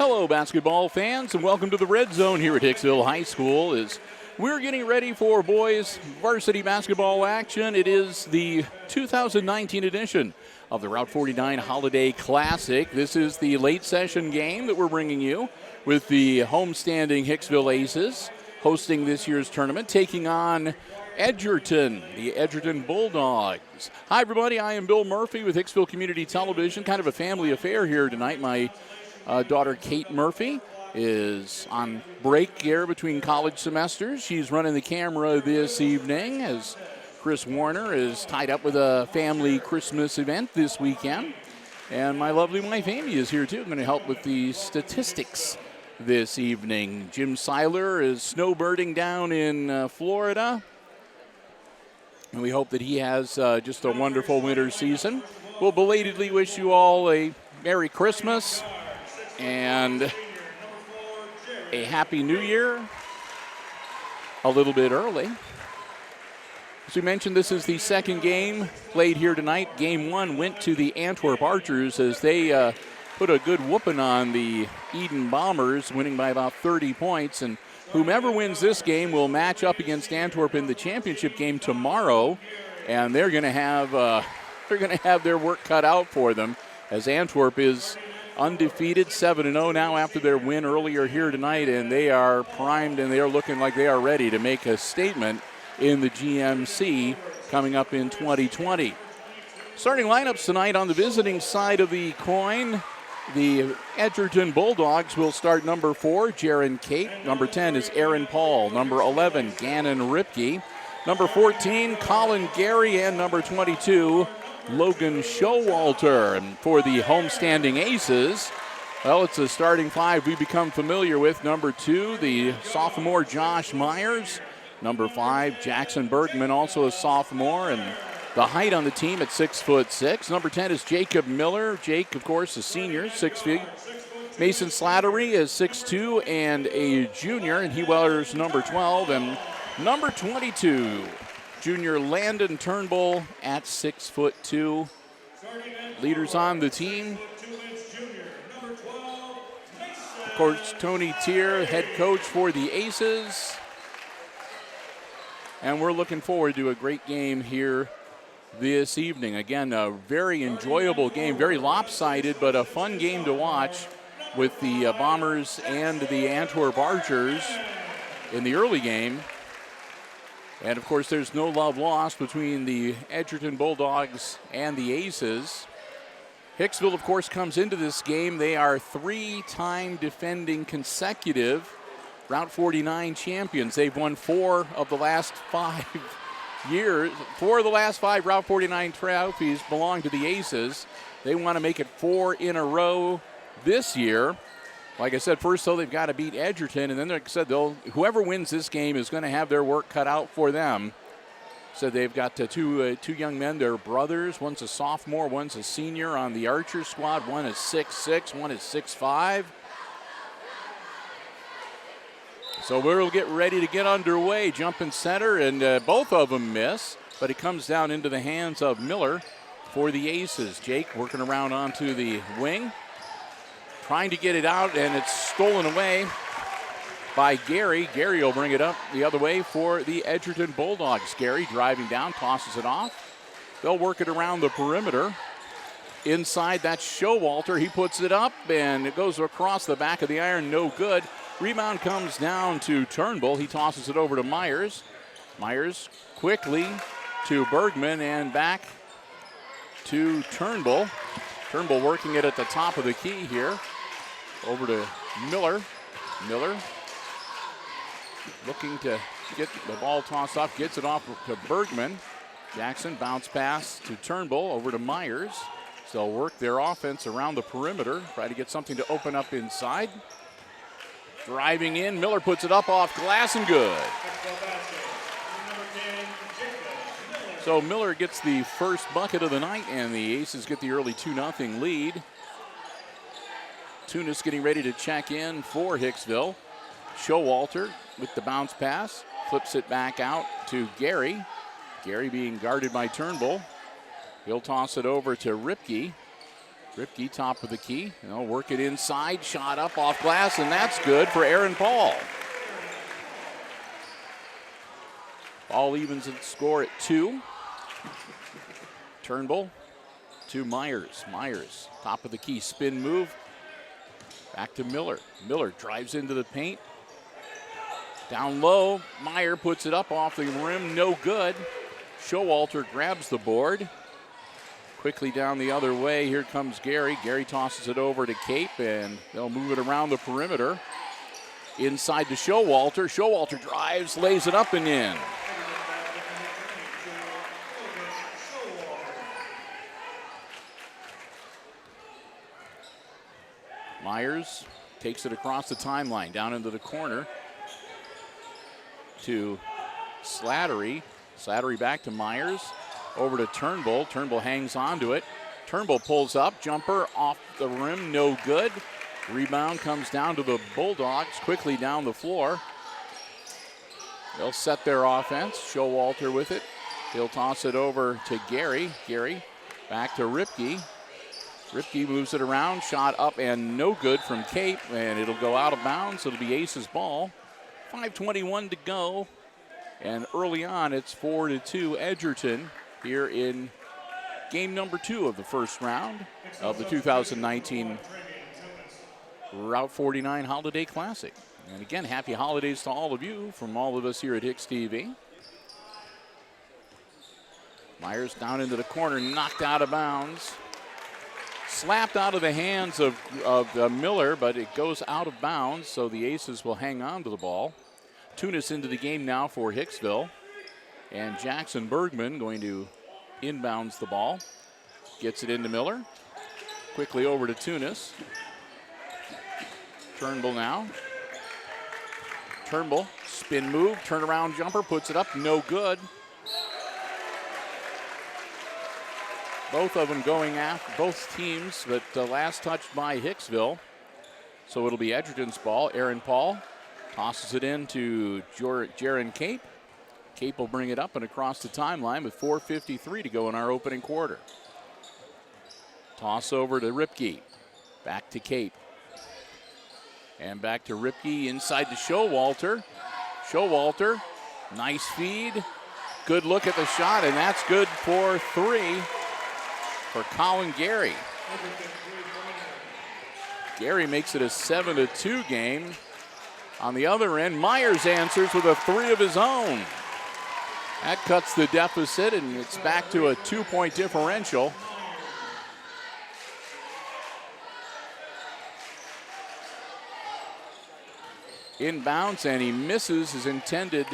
Hello, basketball fans, and welcome to the Red Zone here at Hicksville High School. As we're getting ready for boys varsity basketball action, it is the 2019 edition of the Route 49 Holiday Classic. This is the late session game that we're bringing you with the homestanding Hicksville Aces hosting this year's tournament, taking on Edgerton, the Edgerton Bulldogs. Hi, everybody. I am Bill Murphy with Hicksville Community Television. Kind of a family affair here tonight. My daughter Kate Murphy is on break here between college semesters. She's running the camera this evening as Chris Warner is tied up with a family Christmas event this weekend. And my lovely wife Amy is here too. I'm going to help with the statistics this evening. Jim Seiler is snowbirding down in Florida. And we hope that he has just a wonderful winter season. We'll belatedly wish you all a Merry Christmas and a Happy New Year a little bit early. As we mentioned, this is the second game played here tonight. Game one went to the Antwerp Archers as they put a good whooping on the Eden Bombers, winning by about 30 points. And whomever wins this game will match up against Antwerp in the championship game tomorrow, and they're going to have their work cut out for them, as Antwerp is undefeated, 7-0 now after their win earlier here tonight, and they are primed and they are looking like they are ready to make a statement in the GMC coming up in 2020. Starting lineups tonight on the visiting side of the coin. The Edgerton Bulldogs will start number 4, Jaron Kate. Number 10 is Aaron Paul. Number 11, Gannon Ripke. Number 14, Colin Gary. And number 22, Logan Showalter. And for the homestanding Aces, well, it's a starting five we become familiar with. Number 2, the sophomore Josh Myers. Number 5, Jackson Bergman, also a sophomore. And the height on the team at 6'6". Number 10 is Jacob Miller. Jake, of course, a senior, 6 feet. Mason Slattery is 6'2" and a junior, and he wears number 12. And number 22, junior Landon Turnbull at 6'2". Leaders on the team. Of course, Tony Tier, head coach for the Aces. And we're looking forward to a great game here this evening. Again, a very enjoyable game, very lopsided, but a fun game to watch with the Bombers and the Antwerp Archers in the early game. And, of course, there's no love lost between the Edgerton Bulldogs and the Aces. Hicksville, of course, comes into this game. They are 3-time defending consecutive Route 49 champions. They've won 4 of the last 5 years. 4 of the last 5 Route 49 trophies belong to the Aces. They want to make it 4 in a row this year. Like I said, first, though, they've got to beat Edgerton. And then, like I said, whoever wins this game is going to have their work cut out for them. So they've got two young men. They're brothers. One's a sophomore. One's a senior on the Archer squad. One is 6'6". One is 6'5". So we'll get ready to get underway. Jumping center, and both of them miss. But it comes down into the hands of Miller for the Aces. Jake working around onto the wing, trying to get it out, and it's stolen away by Gary. Gary will bring it up the other way for the Edgerton Bulldogs. Gary driving down, tosses it off. They'll work it around the perimeter. Inside, that's Showalter. He puts it up, and it goes across the back of the iron. No good. Rebound comes down to Turnbull. He tosses it over to Myers. Myers quickly to Bergman and back to Turnbull. Turnbull working it at the top of the key here. Over to Miller. Miller looking to get the ball tossed off. Gets it off to Bergman. Jackson bounce pass to Turnbull over to Myers. So they'll work their offense around the perimeter. Try to get something to open up inside. Driving in, Miller puts it up off glass and good. So Miller gets the first bucket of the night, and the Aces get the early 2-0 lead. Tunis getting ready to check in for Hicksville. Showalter with the bounce pass, flips it back out to Gary. Gary being guarded by Turnbull. He'll toss it over to Ripke. Ripke, top of the key. They'll work it inside. Shot up off glass, and that's good for Aaron Paul. Paul evens the score at 2. Turnbull to Myers. Myers, top of the key, spin move. Back to Miller. Miller drives into the paint. Down low, Meyer puts it up off the rim, no good. Showalter grabs the board. Quickly down the other way, here comes Gary. Gary tosses it over to Cape, and they'll move it around the perimeter. Inside to Showalter. Showalter drives, lays it up and in. Myers takes it across the timeline, down into the corner to Slattery. Slattery back to Myers, over to Turnbull. Turnbull hangs on to it. Turnbull pulls up, jumper off the rim, no good. Rebound comes down to the Bulldogs, quickly down the floor. They'll set their offense. Showalter with it. He'll toss it over to Gary. Gary back to Ripke. Ripke moves it around, shot up and no good from Cape, and it'll go out of bounds. It'll be Ace's ball. 5:21 to go, and early on it's 4-2 Edgerton here in game number 2 of the first round of the 2019 Route 49 Holiday Classic. And again, happy holidays to all of you from all of us here at HIX-TV. Myers down into the corner, knocked out of bounds. Slapped out of the hands of Miller, but it goes out of bounds, so the Aces will hang on to the ball. Tunis into the game now for Hicksville. And Jackson Bergman going to inbounds the ball. Gets it into Miller. Quickly over to Tunis. Turnbull now. Turnbull, spin move, turnaround jumper, puts it up, no good. Both of them going after both teams, but last touched by Hicksville. So it'll be Edgerton's ball. Aaron Paul tosses it in to Jaron Cape. Cape will bring it up and across the timeline with 4:53 to go in our opening quarter. Toss over to Ripke. Back to Cape. And back to Ripke inside to Showalter. Showalter, nice feed. Good look at the shot, and that's good for 3. For Colin Gary. Gary makes it a 7-2 game. On the other end, Myers answers with a 3 of his own. That cuts the deficit, and it's back to a 2-point differential. Inbounds, and he misses his intended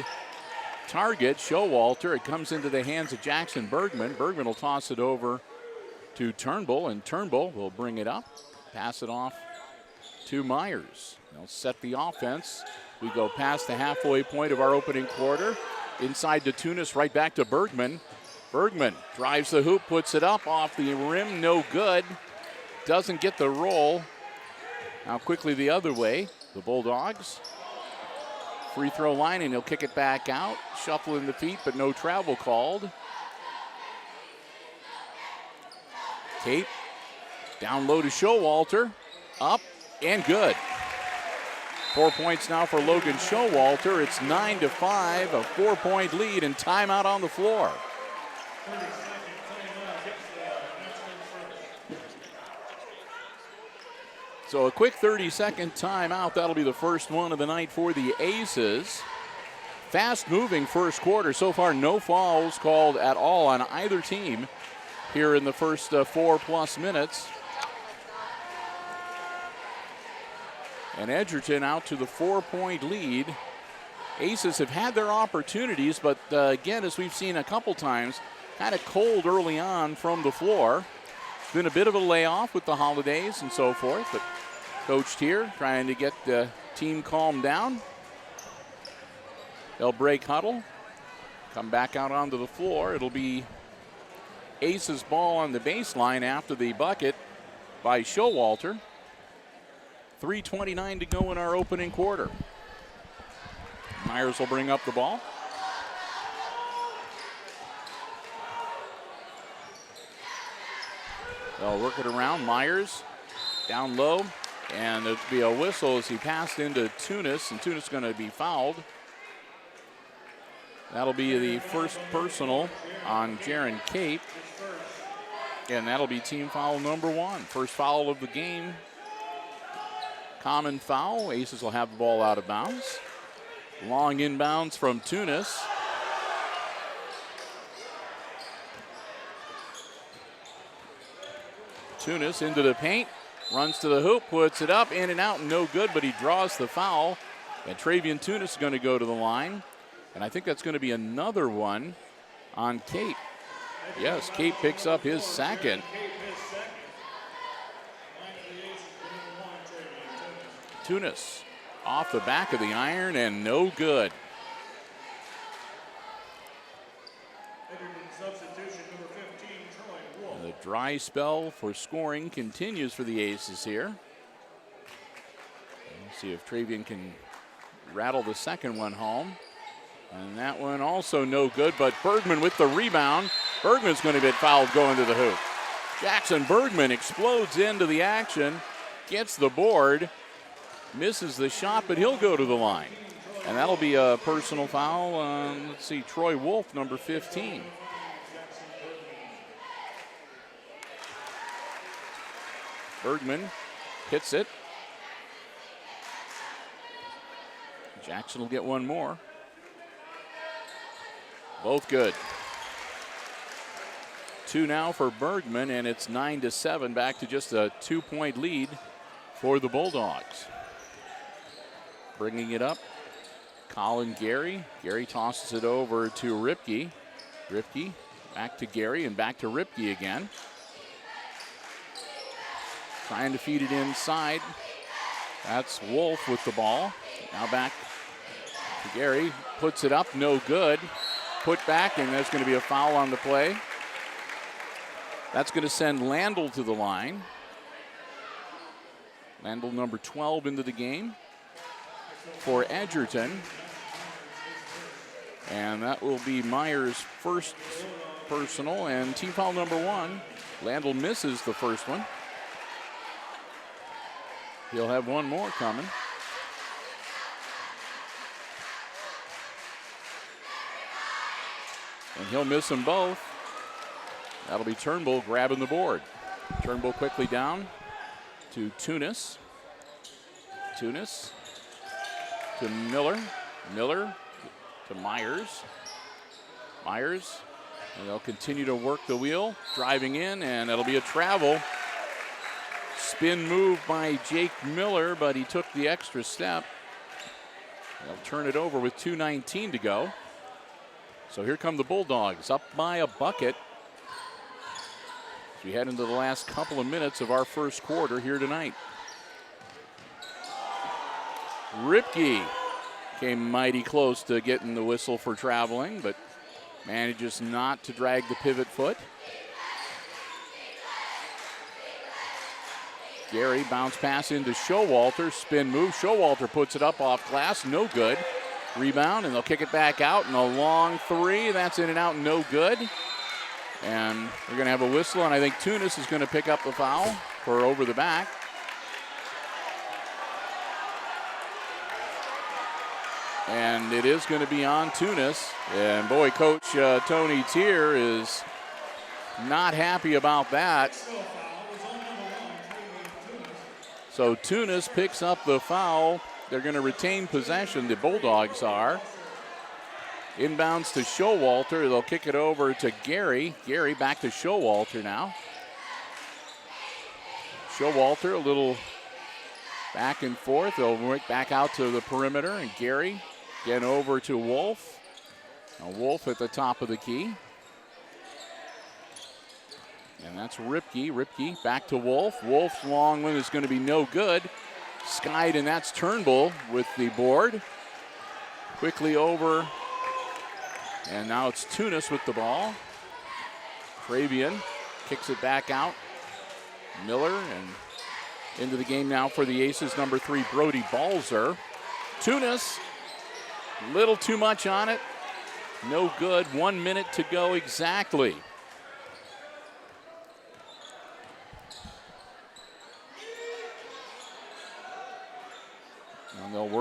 target, Showalter. It comes into the hands of Jackson Bergman. Bergman will toss it over to Turnbull, and Turnbull will bring it up, pass it off to Myers. They'll set the offense. We go past the halfway point of our opening quarter. Inside to Tunis, right back to Bergman. Bergman drives the hoop, puts it up off the rim, no good. Doesn't get the roll. Now quickly the other way, the Bulldogs. Free throw line, and he'll kick it back out. Shuffling the feet, but no travel called. Cape, down low to Showalter, up and good. 4 points now for Logan Showalter. It's 9-5, a 4-point lead, and timeout on the floor. So a quick 30-second timeout. That'll be the first one of the night for the Aces. Fast-moving first quarter. So far, no fouls called at all on either team here in the first 4+ minutes. And Edgerton out to the 4-point lead. Aces have had their opportunities, but again, as we've seen a couple times, kind of cold early on from the floor. It's been a bit of a layoff with the holidays and so forth, but coached here trying to get the team calmed down. They'll break huddle, come back out onto the floor. It'll be Ace's ball on the baseline after the bucket by Showalter. 3:29 to go in our opening quarter. Myers will bring up the ball. They'll work it around. Myers down low, and there'll be a whistle as he passed into Tunis, and Tunis is going to be fouled. That'll be the first personal on Jaron Cape, and that'll be team foul number 1. First foul of the game. Common foul. Aces will have the ball out of bounds. Long inbounds from Tunis. Tunis into the paint, runs to the hoop, puts it up, in and out, no good, but he draws the foul. And Travian Tunis is going to go to the line. And I think that's going to be another one on Cape. Yes, Cape picks up his second. Tunis off the back of the iron and no good. The dry spell for scoring continues for the Aces here. Let's see if Travian can rattle the second one home. And that one also no good, but Bergman with the rebound. Bergman's going to get fouled going to the hoop. Jackson Bergman explodes into the action, gets the board, misses the shot, but he'll go to the line. And that'll be a personal foul on, let's see, Troy Wolf, number 15. Bergman hits it. Jackson will get one more. Both good. 2 now for Bergman, and it's 9-7, back to just a 2-point lead for the Bulldogs. Bringing it up, Colin Gary. Gary tosses it over to Ripke. Ripke back to Gary and back to Ripke again. Trying to feed it inside. That's Wolf with the ball. Now back to Gary. Puts it up, no good. Put back, and there's going to be a foul on the play. That's going to send Landl to the line. Landl, number 12, into the game for Edgerton. And that will be Myers' first personal, and team foul number 1. Landl misses the first one. He'll have one more coming. And he'll miss them both. That'll be Turnbull grabbing the board. Turnbull quickly down to Tunis. Tunis to Miller. Miller to Myers. Myers, and they'll continue to work the wheel. Driving in, and it'll be a travel. Spin move by Jake Miller, but he took the extra step. They'll turn it over with 2:19 to go. So here come the Bulldogs, up by a bucket as we head into the last couple of minutes of our first quarter here tonight. Ripke came mighty close to getting the whistle for traveling, but manages not to drag the pivot foot. Gary, bounce pass into Showalter, spin move. Showalter puts it up off glass, no good. Rebound, and they'll kick it back out, and a long three. That's in and out, no good. And we're going to have a whistle, and I think Tunis is going to pick up the foul for over the back. And it is going to be on Tunis. And boy, Coach Tony Tier is not happy about that. So Tunis picks up the foul. They're going to retain possession, the Bulldogs are. Inbounds to Showalter. They'll kick it over to Gary. Gary back to Showalter now. Showalter, a little back and forth. They'll work back out to the perimeter, and Gary again over to Wolf. Now Wolf at the top of the key. And that's Ripke. Ripke back to Wolf. Wolf's long one is going to be no good. Skied, and that's Turnbull with the board. Quickly over. And now it's Tunis with the ball. Travian kicks it back out. Miller, and into the game now for the Aces, number 3, Brody Balzer. Tunis, a little too much on it. No good. 1 minute to go exactly.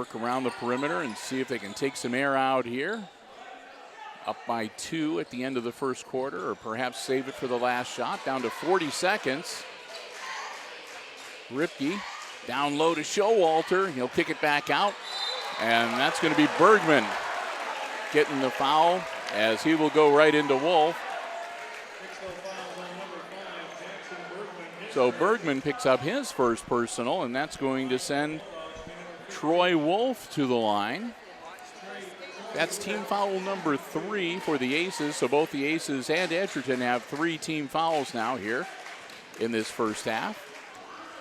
work around the perimeter and see if they can take some air out here. Up by 2 at the end of the first quarter, or perhaps save it for the last shot. Down to 40 seconds. Ripke down low to Showalter. He'll kick it back out. And that's going to be Bergman getting the foul as he will go right into Wolf. So Bergman picks up his first personal, and that's going to send Troy Wolf to the line. That's team foul number 3 for the Aces. So both the Aces and Edgerton have 3 team fouls now here in this first half.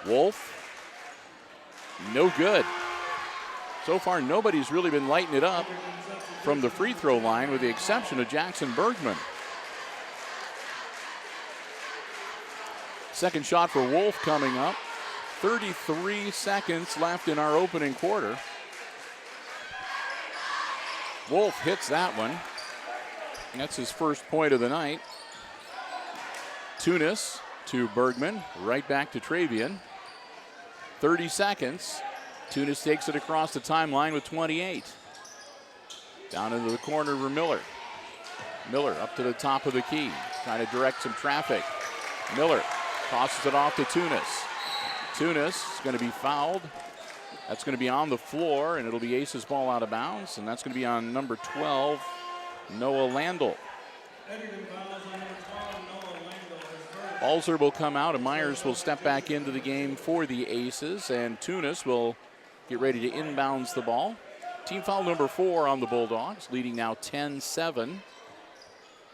Wolf, no good. So far, nobody's really been lighting it up from the free throw line with the exception of Jackson Bergman. Second shot for Wolf coming up. 33 seconds left in our opening quarter. Wolf hits that one. That's his first point of the night. Tunis to Bergman, right back to Travian. 30 seconds. Tunis takes it across the timeline with 28. Down into the corner for Miller. Miller up to the top of the key, trying to direct some traffic. Miller tosses it off to Tunis. Tunis is going to be fouled. That's going to be on the floor, and it'll be Aces ball out of bounds, and that's going to be on number 12, Noah Landell. Balzer will come out, and Myers will step back into the game for the Aces, and Tunis will get ready to inbounds the ball. Team foul number 4 on the Bulldogs, leading now 10-7.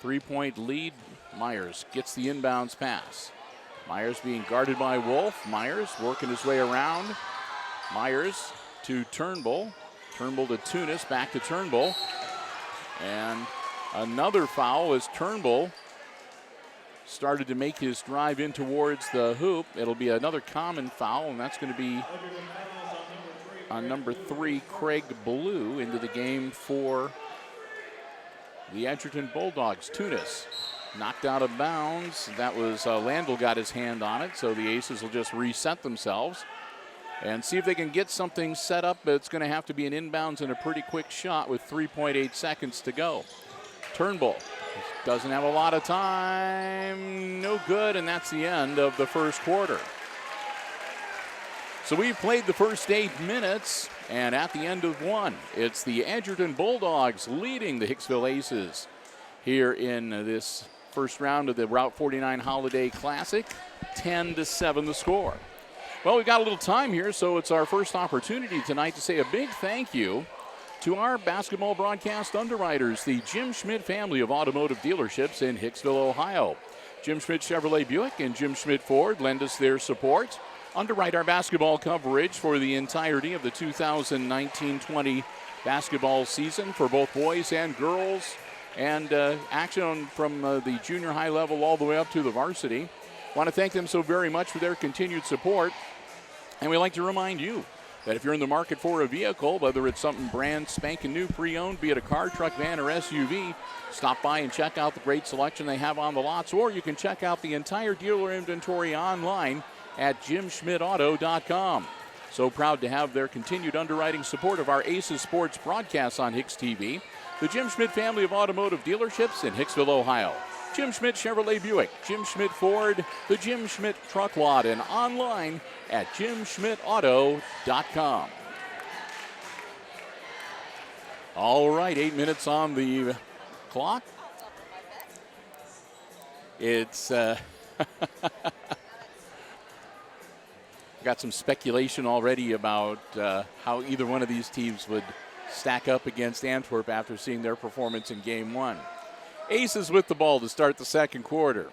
3-point lead. Myers gets the inbounds pass. Myers being guarded by Wolf. Myers working his way around. Myers to Turnbull. Turnbull to Tunis, back to Turnbull. And another foul as Turnbull started to make his drive in towards the hoop. It'll be another common foul, and that's going to be on number 3, Craig Blue, into the game for the Edgerton Bulldogs. Tunis knocked out of bounds. That was Landell got his hand on it, so the Aces will just reset themselves and see if they can get something set up, but it's going to have to be an inbounds and a pretty quick shot with 3.8 seconds to go. Turnbull doesn't have a lot of time. No good, and that's the end of the first quarter. So we've played the first 8 minutes, and at the end of 1, it's the Edgerton Bulldogs leading the Hicksville Aces here in this first round of the Route 49 Holiday Classic. 10-7 the score. Well, we've got a little time here, so it's our first opportunity tonight to say a big thank you to our basketball broadcast underwriters, the Jim Schmidt family of automotive dealerships in Hicksville, Ohio. Jim Schmidt Chevrolet Buick and Jim Schmidt Ford lend us their support. Underwrite our basketball coverage for the entirety of the 2019-20 basketball season for both boys and girls, and action from the junior high level all the way up to the varsity. Want to thank them so very much for their continued support. And we'd like to remind you that if you're in the market for a vehicle, whether it's something brand spanking new, pre-owned, be it a car, truck, van, or SUV, stop by and check out the great selection they have on the lots, or you can check out the entire dealer inventory online at jimschmidtauto.com. So proud to have their continued underwriting support of our Aces Sports broadcasts on HIX-TV. The Jim Schmidt family of automotive dealerships in Hicksville, Ohio. Jim Schmidt Chevrolet Buick, Jim Schmidt Ford, the Jim Schmidt Truck Lot, and online at jimschmidtauto.com. All right, 8 minutes on the clock. It's got some speculation already about how either one of these teams would stack up against Antwerp after seeing their performance in game 1. Aces with the ball to start the second quarter.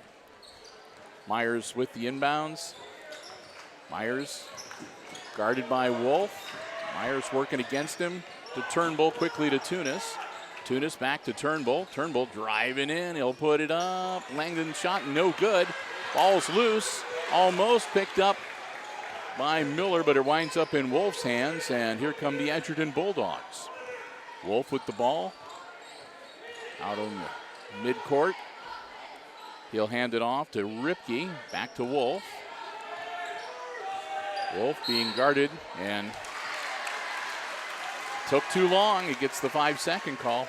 Myers with the inbounds. Myers guarded by Wolf. Myers working against him to Turnbull, quickly to Tunis. Tunis back to Turnbull. Turnbull driving in. He'll put it up. Langdon shot no good. Ball's loose. Almost picked up by Miller, but it winds up in Wolf's hands, and here come the Edgerton Bulldogs. Wolf with the ball out on the midcourt. He'll hand it off to Ripke, back to Wolf. Wolf being guarded, and Took too long. He gets the 5-second call.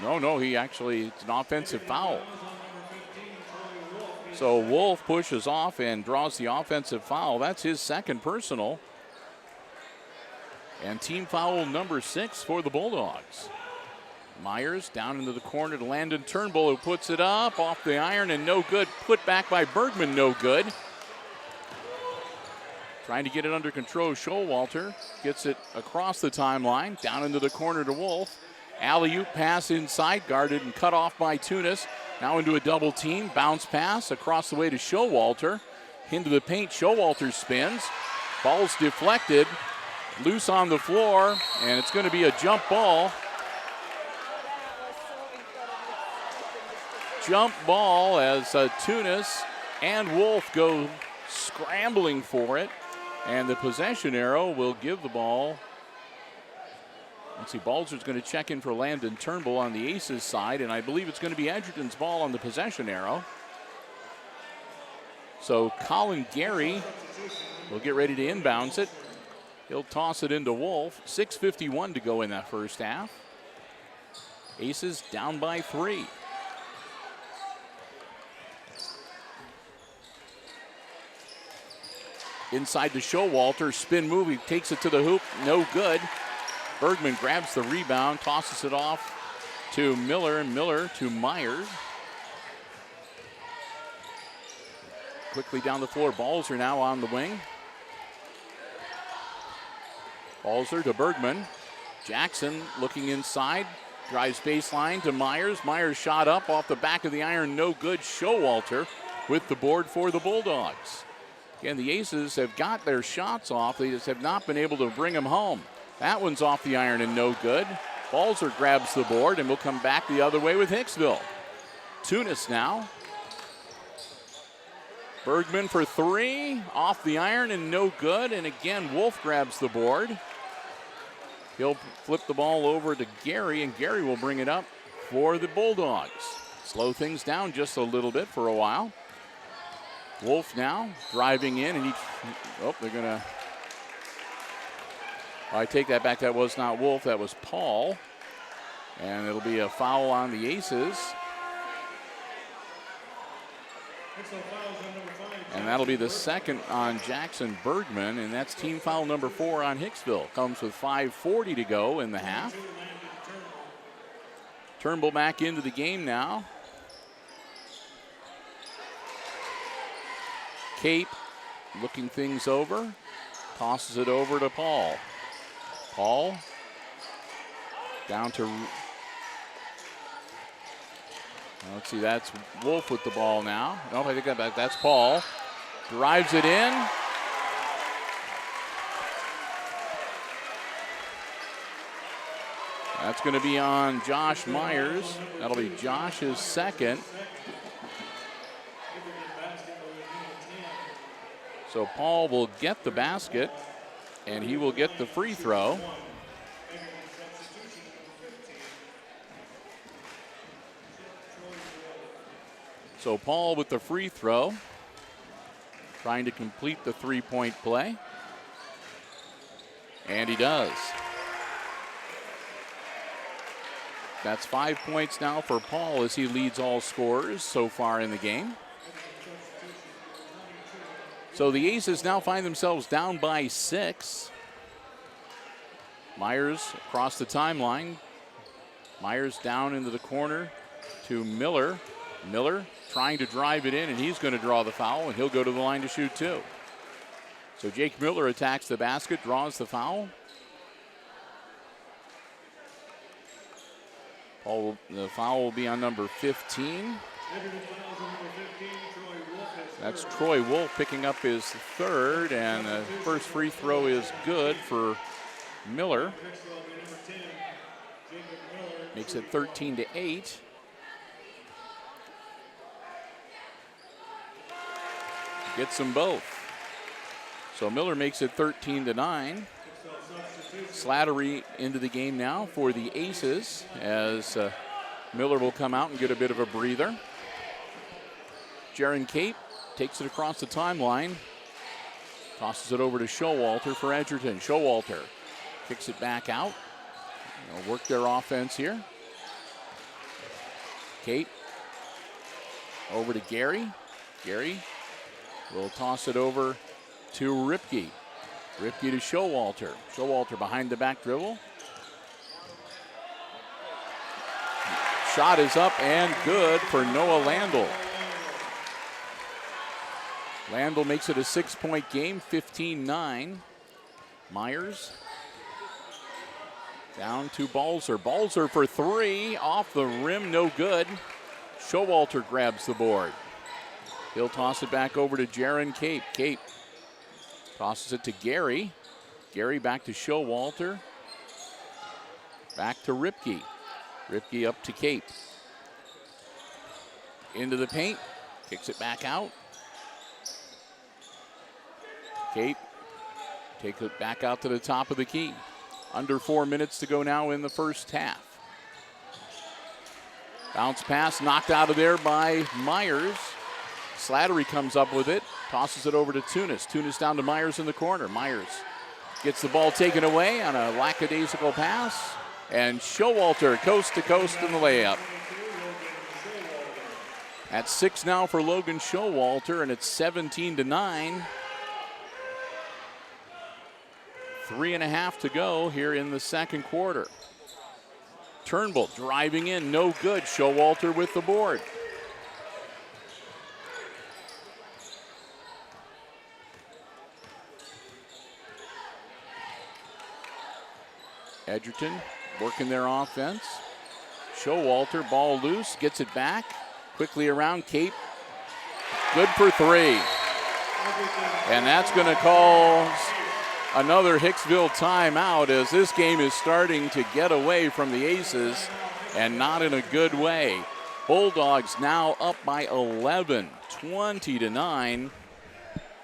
No, it's an offensive foul. So Wolf pushes off and draws the offensive foul. That's his second personal. And team foul number 6 for the Bulldogs. Myers down into the corner to Landon Turnbull, who puts it up off the iron and no good. Put back by Bergman, no good. Trying to get it under control. Showalter gets it across the timeline, down into the corner to Wolf. Alley-oop pass inside, guarded and cut off by Tunis. Now into a double team, bounce pass across the way to Showalter. Into the paint, Showalter spins. Ball's deflected, loose on the floor, and it's going to be a jump ball. Jump ball as Tunis and Wolf go scrambling for it. And the possession arrow will give the ball. Let's see, Balzer's going to check in for Landon Turnbull on the Aces side, and I believe it's going to be Edgerton's ball on the possession arrow. So Colin Gary will get ready to inbounds it. He'll toss it into Wolf. 6:51 to go in that first half. Aces down by 3. Inside to Showalter, spin move, he takes it to the hoop, no good. Bergman grabs the rebound, tosses it off to Miller, and Miller to Myers. Quickly down the floor, Balzer now on the wing. Balzer to Bergman. Jackson looking inside, drives baseline to Myers. Myers shot up off the back of the iron, no good. Showalter with the board for the Bulldogs. Again, the Aces have got their shots off. They just have not been able to bring them home. That one's off the iron and no good. Balzer grabs the board, and we'll come back the other way with Hicksville. Tunis now. Bergman for 3, off the iron and no good. And again, Wolf grabs the board. He'll flip the ball over to Gary, and Gary will bring it up for the Bulldogs. Slow things down just a little bit for a while. Wolf now driving in, and they're going to. I take that back. That was not Wolf. That was Paul. And it'll be a foul on the Aces. And that'll be the second on Jackson Bergman, and that's team foul number 4 on Hicksville. Comes with 5:40 to go in the half. Turnbull back into the game now. Cape looking things over, tosses it over to Paul. Paul down to, let's see, that's Wolf with the ball now. Nope, I think that's Paul. Drives it in. That's going to be on Josh Myers. That'll be Josh's second. So Paul will get the basket, and he will get the free throw. So Paul with the free throw, trying to complete the three-point play. And he does. That's 5 points now for Paul as he leads all scorers so far in the game. So the Aces now find themselves down by 6. Myers across the timeline. Myers down into the corner to Miller. Miller trying to drive it in, and he's going to draw the foul, and he'll go to the line to shoot 2. So Jake Miller attacks the basket, draws the foul. The foul will be on number 15. That's Troy Wolf picking up his third, and the first free throw is good for Miller. Makes it 13-8. Gets them both. So Miller makes it 13-9. Slattery into the game now for the Aces as Miller will come out and get a bit of a breather. Jaron Cape takes it across the timeline. Tosses it over to Showalter for Edgerton. Showalter kicks it back out. They'll work their offense here. Kate over to Gary. Gary will toss it over to Ripke. Ripke to Showalter. Showalter behind the back dribble. Shot is up and good for Noah Landell. Landell makes it a 6-point game, 15-9. Myers down to Balzer. Balzer for three, off the rim, no good. Showalter grabs the board. He'll toss it back over to Jaron Cape. Cape tosses it to Gary. Gary back to Showalter. Back to Ripke. Ripke up to Cape. Into the paint. Kicks it back out. Cape takes it back out to the top of the key. Under 4 minutes to go now in the first half. Bounce pass knocked out of there by Myers. Slattery comes up with it, tosses it over to Tunis. Tunis down to Myers in the corner. Myers gets the ball taken away on a lackadaisical pass. And Showalter coast to coast in the layup. At 6 now for Logan Showalter, and it's 17-9. 3.5 to go here in the second quarter. Turnbull driving in, no good. Showalter with the board. Edgerton working their offense. Showalter, ball loose, gets it back. Quickly around Cape. Good for three. And that's going to cause another Hicksville timeout as this game is starting to get away from the Aces and not in a good way. Bulldogs now up by 11, 20-9,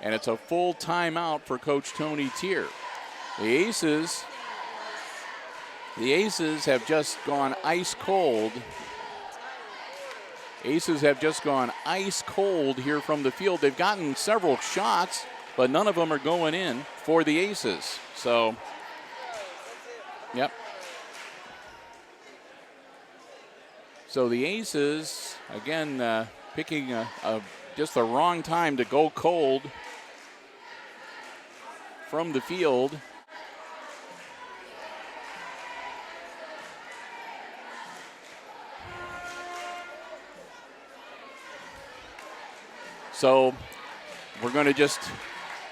and it's a full timeout for Coach Tony Tier. The Aces have just gone ice cold. Aces have just gone ice cold here from the field. They've gotten several shots, but none of them are going in for the Aces. So, yep. So the Aces, again, picking just the wrong time to go cold from the field. So we're going to just,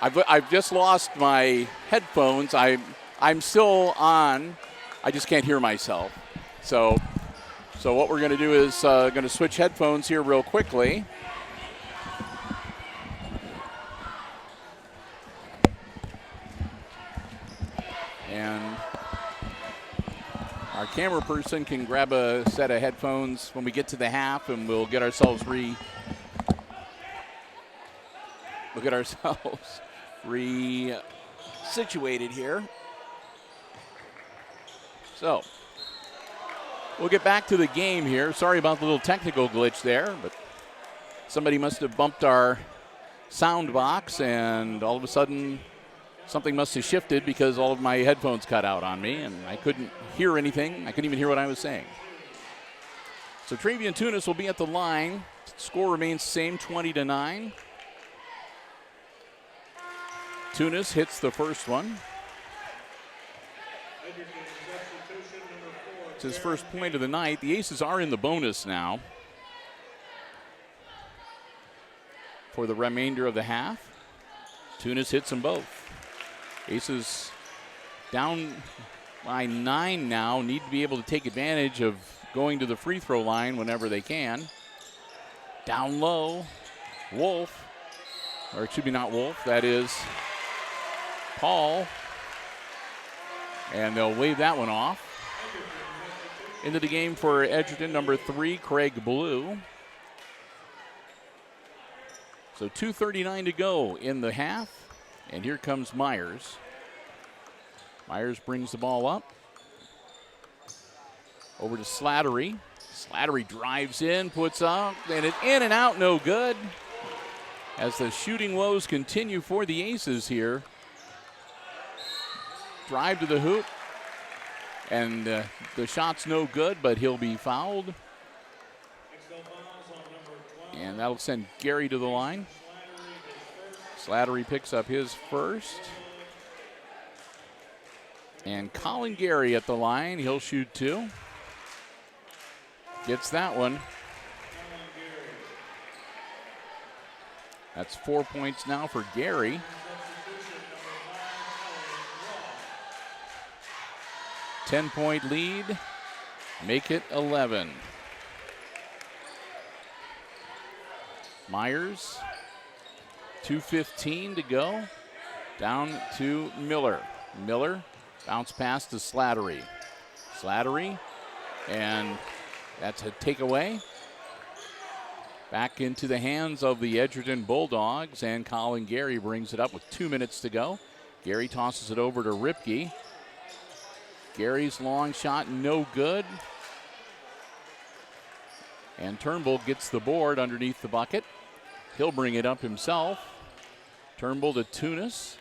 I've just lost my headphones. I'm still on. I just can't hear myself. So what we're going to do is going to switch headphones here real quickly. And our camera person can grab a set of headphones when we get to the half, and we'll get ourselves situated here. So we'll get back to the game here. Sorry about the little technical glitch there, but somebody must have bumped our sound box, and all of a sudden something must have shifted because all of my headphones cut out on me, and I couldn't hear anything. I couldn't even hear what I was saying. So Travian Tunis will be at the line. Score remains the same, 20-9. Tunis hits the first one. It's his first point of the night. The Aces are in the bonus now for the remainder of the half. Tunis hits them both. Aces down by 9 now, need to be able to take advantage of going to the free throw line whenever they can. Down low, Wolf, or it should be not Wolf, that is Paul, and they'll wave that one off. Into the game for Edgerton, number 3, Craig Blue. So 2:39 to go in the half, and here comes Myers. Myers brings the ball up. Over to Slattery. Slattery drives in, puts up, and it's in and out, no good. As the shooting woes continue for the Aces here. Drive to the hoop. And the shot's no good, but he'll be fouled. And that'll send Gary to the line. Slattery picks up his first. And Colin Gary at the line. He'll shoot 2. Gets that one. That's 4 points now for Gary. Ten-point lead. Make it 11. Myers. 2:15 to go. Down to Miller. Miller. Bounce pass to Slattery. Slattery. And that's a takeaway. Back into the hands of the Edgerton Bulldogs, and Colin Gary brings it up with 2 minutes to go. Gary tosses it over to Ripke. Gary's long shot, no good. And Turnbull gets the board underneath the bucket. He'll bring it up himself. Turnbull to Tunis.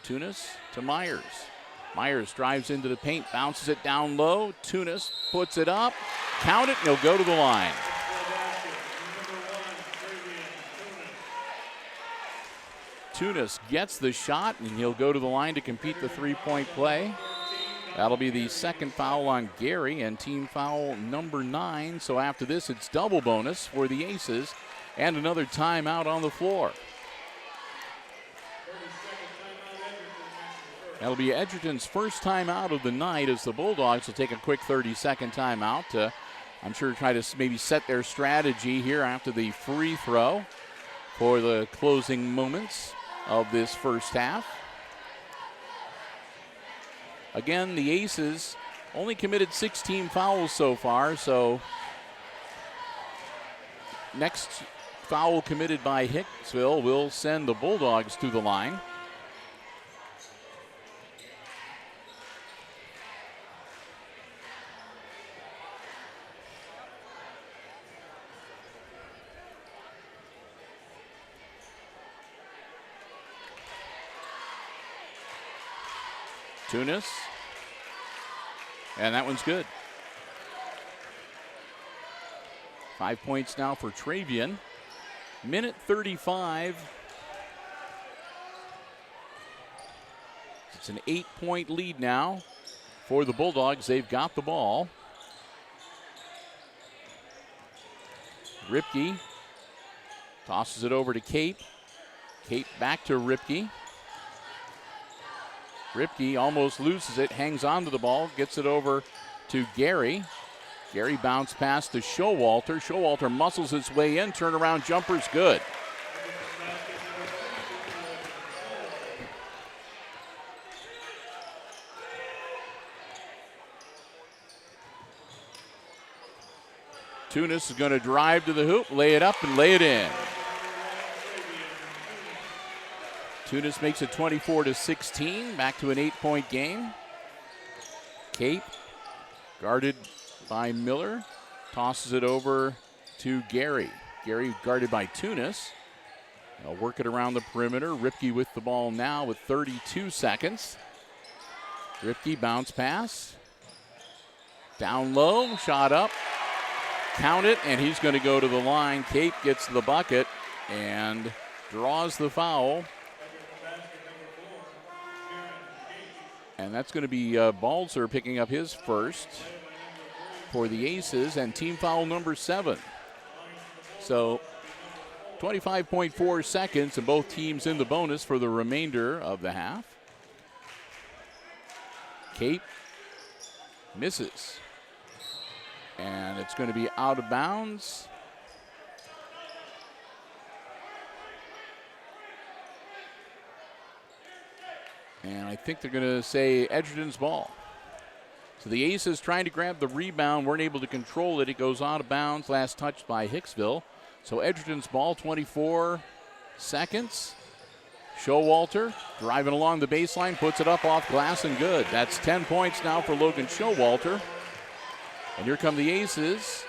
Tunis to Myers. Myers drives into the paint, bounces it down low. Tunis puts it up. Count it, and he'll go to the line. Tunis gets the shot, and he'll go to the line to compete the three-point play. That'll be the second foul on Gary and team foul number 9. So after this, it's double bonus for the Aces and another timeout on the floor. That'll be Edgerton's first timeout of the night as the Bulldogs will take a quick 30-second timeout to, I'm sure, try to maybe set their strategy here after the free throw for the closing moments of this first half. Again, the Aces only committed 16 fouls so far, so next foul committed by Hicksville will send the Bulldogs to the line. Tunis. And that one's good. 5 points now for Travian. Minute 35. It's an 8-point lead now for the Bulldogs. They've got the ball. Ripke tosses it over to Cape. Cape back to Ripke. Ripke almost loses it, hangs on to the ball, gets it over to Gary. Gary bounce pass to Showalter. Showalter muscles his way in, turnaround jumper's good. Tunis is going to drive to the hoop, lay it up, and lay it in. Tunis makes it 24-16, back to an 8-point game. Cape, guarded by Miller, tosses it over to Gary. Gary guarded by Tunis. They'll work it around the perimeter. Ripke with the ball now with 32 seconds. Ripke bounce pass. Down low, shot up. Count it, and he's going to go to the line. Cape gets the bucket and draws the foul. And that's going to be Balzer picking up his first for the Aces, and team foul number 7. So 25.4 seconds, and both teams in the bonus for the remainder of the half. Cape misses. And it's going to be out of bounds. And I think they're going to say Edgerton's ball. So the Aces trying to grab the rebound, weren't able to control it. It goes out of bounds, last touched by Hicksville. So Edgerton's ball, 24 seconds. Showalter driving along the baseline, puts it up off glass and good. That's 10 points now for Logan Showalter. And here come the Aces.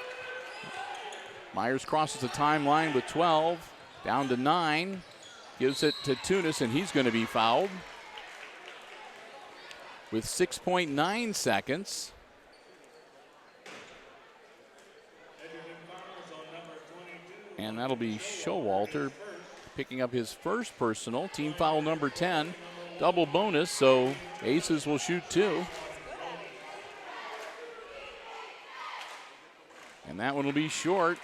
Myers crosses the timeline with 12, down to 9. Gives it to Tunis, and he's going to be fouled. With 6.9 seconds. And that'll be Showalter picking up his first personal. Team foul number 10. Double bonus, so Aces will shoot 2. And that one will be short.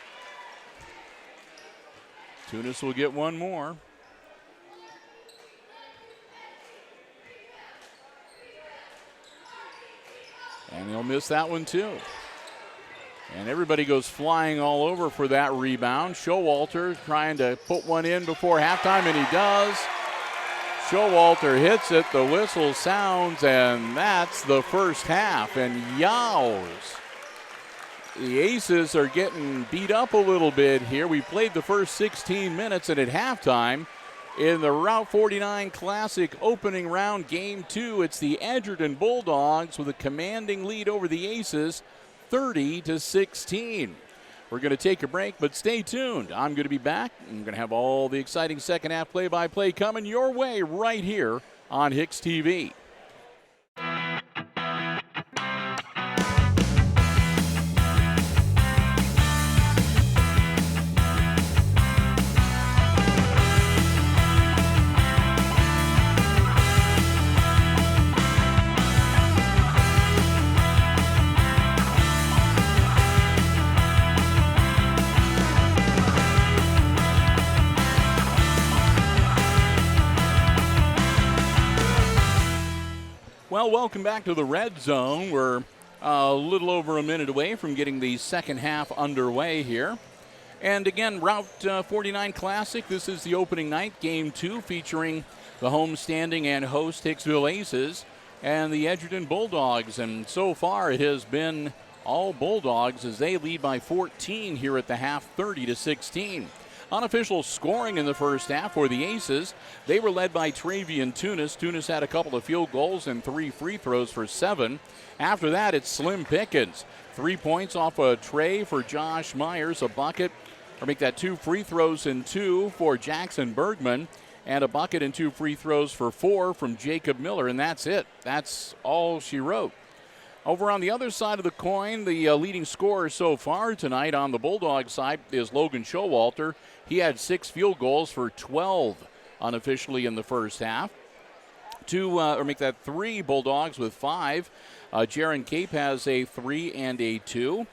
Tunis will get one more. And he'll miss that one too. And everybody goes flying all over for that rebound. Showalter trying to put one in before halftime, and he does. Showalter hits it, the whistle sounds, and that's the first half. And yows. The Aces are getting beat up a little bit here. We played the first 16 minutes, and at halftime, in the Route 49 Classic opening round, Game 2, it's the Edgerton Bulldogs with a commanding lead over the Aces, 30-16. We're going to take a break, but stay tuned. I'm going to be back. I'm going to have all the exciting second half play-by-play coming your way right here on HIX-TV. Well, welcome back to the Red Zone. We're a little over a minute away from getting the second half underway here. And again, Route 49 Classic, this is the opening night, Game 2, featuring the homestanding and host Hicksville Aces and the Edgerton Bulldogs. And so far it has been all Bulldogs as they lead by 14 here at the half, 30-16. Unofficial scoring in the first half for the Aces. They were led by Travian Tunis. Tunis had a couple of field goals and 3 free throws for 7. After that, it's Slim Pickens. 3 points off a tray for Josh Myers, a bucket, or make that 2 free throws and 2 for Jackson Bergman, and a bucket and 2 free throws for 4 from Jacob Miller, and that's it. That's all she wrote. Over on the other side of the coin, the leading scorer so far tonight on the Bulldog side is Logan Showalter. He had 6 field goals for 12 unofficially in the first half. 3 Bulldogs with 5. Jaron Cape has a 3 and a 2.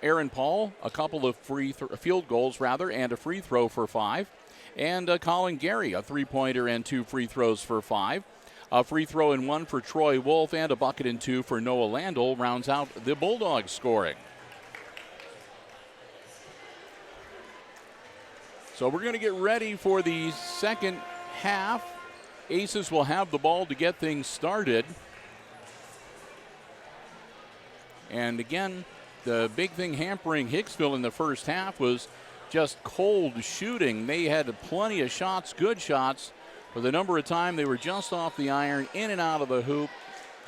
Aaron Paul, a couple of field goals and a free throw for 5. And Colin Gary, a 3-pointer and 2 free throws for 5. A free throw and 1 for Troy Wolf and a bucket and 2 for Noah Landell rounds out the Bulldogs scoring. So we're going to get ready for the second half. Aces will have the ball to get things started. And again, the big thing hampering Hicksville in the first half was just cold shooting. They had plenty of shots, good shots, but the number of time they were just off the iron, in and out of the hoop,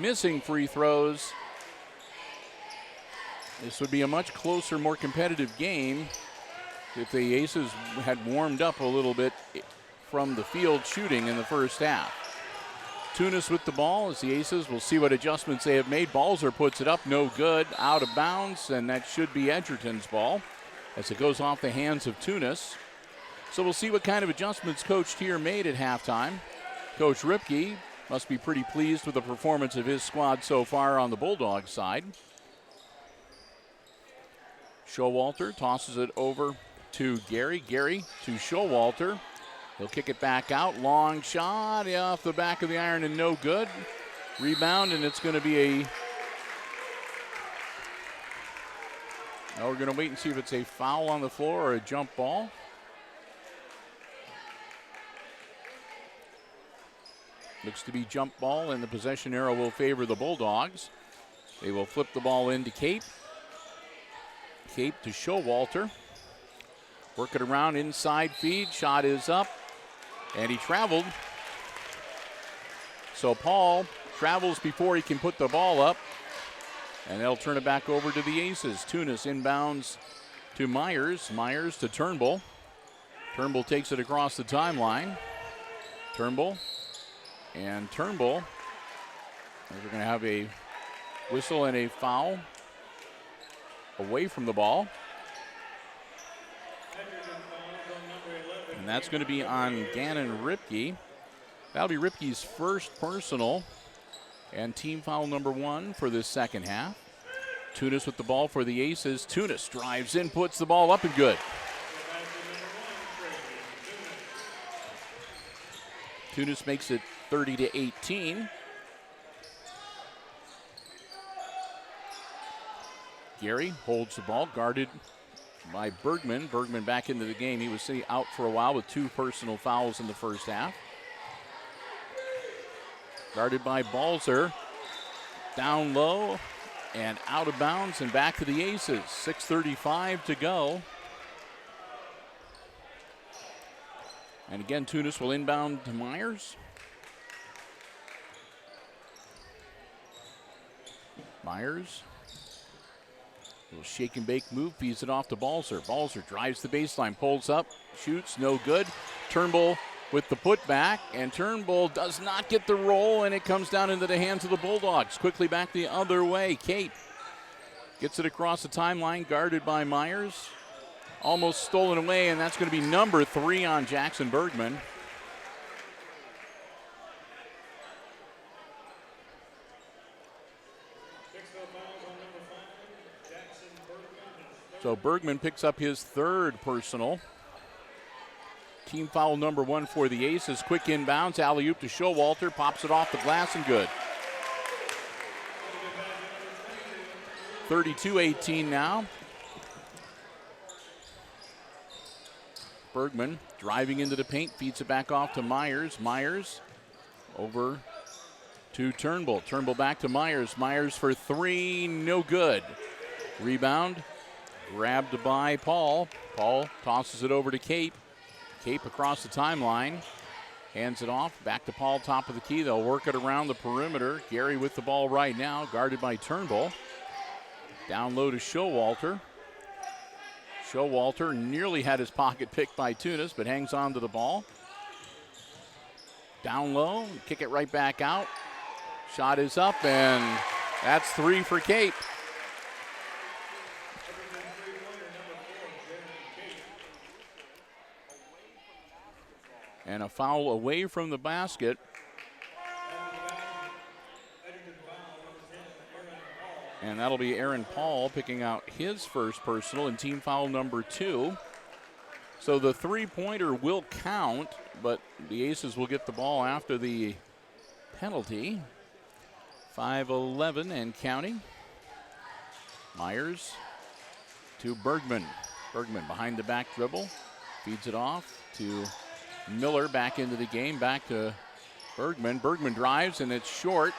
missing free throws. This would be a much closer, more competitive game if the Aces had warmed up a little bit from the field shooting in the first half. Tunis with the ball as the Aces will see what adjustments they have made. Balzer puts it up, no good, out of bounds, and that should be Edgerton's ball as it goes off the hands of Tunis. So we'll see what kind of adjustments Coach Tier made at halftime. Coach Ripke must be pretty pleased with the performance of his squad so far on the Bulldog side. Showalter tosses it over to Gary. Gary to Showalter. He'll kick it back out. Long shot off the back of the iron and no good. Rebound, and it's going to be we're going to wait and see if it's a foul on the floor or a jump ball. Looks to be jump ball, and the possession arrow will favor the Bulldogs. They will flip the ball into Cape. Cape to Showalter. Work it around inside feed. Shot is up, and he traveled. So Paul travels before he can put the ball up, and they'll turn it back over to the Aces. Tunis inbounds to Myers. Myers to Turnbull. Turnbull takes it across the timeline. Turnbull. And Turnbull, we're going to have a whistle and a foul away from the ball. And that's going to be on Gannon Ripke. That'll be Ripke's first personal and team foul number 1 for this second half. Tunis with the ball for the Aces. Tunis drives in, puts the ball up and good. Tunis makes it 30-18. Gary holds the ball, guarded by Bergman. Bergman back into the game. He was out for a while with 2 personal fouls in the first half. Guarded by Balzer. Down low and out of bounds and back to the Aces. 6:35 to go. And again, Tunis will inbound to Myers. Myers. Little shake and bake move, feeds it off to Balzer. Balzer drives the baseline, pulls up, shoots, no good. Turnbull with the putback, and Turnbull does not get the roll, and it comes down into the hands of the Bulldogs. Quickly back the other way. Cape gets it across the timeline, guarded by Myers. Almost stolen away, and that's going to be number 3 on Jackson Bergman. So Bergman picks up his 3rd personal. Team foul number 1 for the Aces. Quick inbounds, alley-oop to Showalter, pops it off the glass and good. 32-18 now. Bergman driving into the paint, feeds it back off to Myers. Myers over to Turnbull. Turnbull back to Myers. Myers for 3, no good. Rebound, grabbed by Paul. Paul tosses it over to Cape. Cape across the timeline, hands it off, back to Paul, top of the key. They'll work it around the perimeter. Gary with the ball right now, guarded by Turnbull. Down low to Showalter. Showalter nearly had his pocket picked by Tunis, but hangs on to the ball. Down low, kick it right back out. Shot is up, and that's 3 for Cape. And a foul away from the basket. And that'll be Aaron Paul picking out his first personal and team foul number 2. So the 3-pointer will count, but the Aces will get the ball after the penalty. 5-11 and counting. Myers to Bergman. Bergman behind the back dribble. Feeds it off to Miller, back into the game, back to Bergman. Bergman drives, and it's short.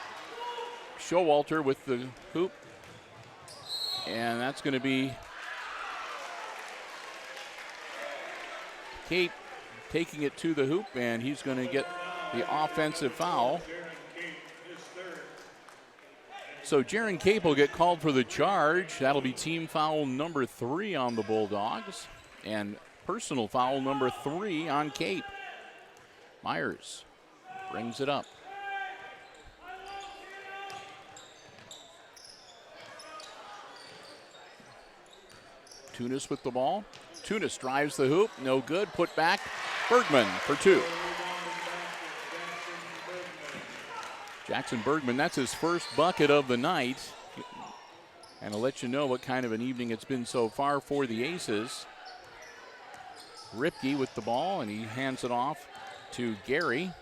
Showalter with the hoop. And that's going to be Cape taking it to the hoop, and he's going to get the offensive foul. So Jaron Cape will get called for the charge. That'll be team foul number 3 on the Bulldogs, and personal foul number 3 on Cape. Myers brings it up. Tunis with the ball. Tunis drives the hoop, no good. Put back, Bergman for 2. Jackson Bergman, that's his first bucket of the night. And I'll let you know what kind of an evening it's been so far for the Aces. Ripke with the ball, and he hands it off to Gary.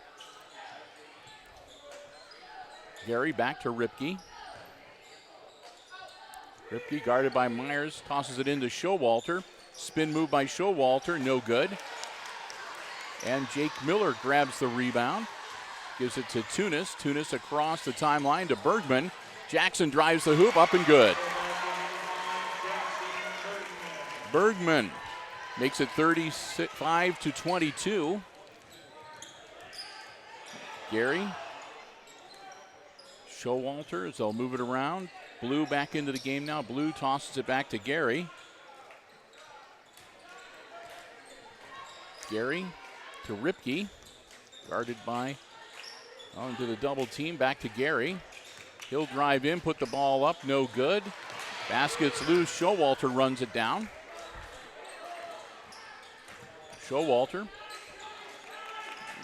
Gary back to Ripke. Ripke guarded by Myers, tosses it into Showalter. Spin move by Showalter, no good. And Jake Miller grabs the rebound. Gives it to Tunis. Tunis across the timeline to Bergman. Jackson drives the hoop, up and good. Bergman makes it 35-22. Gary. Showalter as they'll move it around. Blue back into the game now. Blue tosses it back to Gary. Gary to Ripke. Guarded by, into the double team. Back to Gary. He'll drive in, put the ball up, no good. Basket's loose. Showalter runs it down. Showalter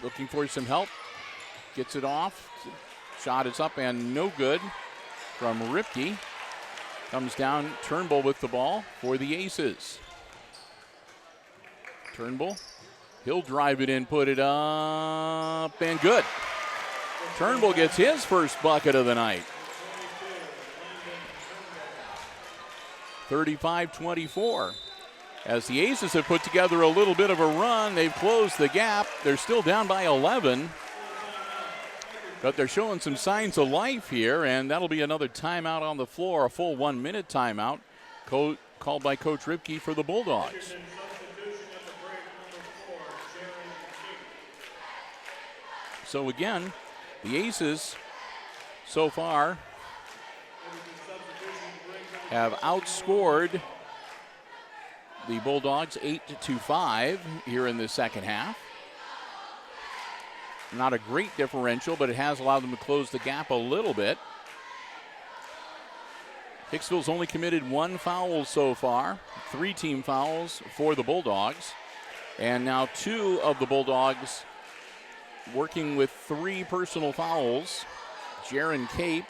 looking for some help. Gets it off. Shot is up and no good from Ripke. Comes down, Turnbull with the ball for the Aces. Turnbull, he'll drive it in, put it up, and good. Turnbull gets his first bucket of the night. 35-24. As the Aces have put together a little bit of a run, they've closed the gap. They're still down by 11. But they're showing some signs of life here, and that'll be another timeout on the floor, a full 1-minute timeout called by Coach Ripke for the Bulldogs. So again, the Aces so far have outscored the Bulldogs 8-5 here in the second half. Not a great differential, but it has allowed them to close the gap a little bit. Hicksville's only committed 1 foul so far, 3 team fouls for the Bulldogs. And now 2 of the Bulldogs working with 3 personal fouls, Jaron Cape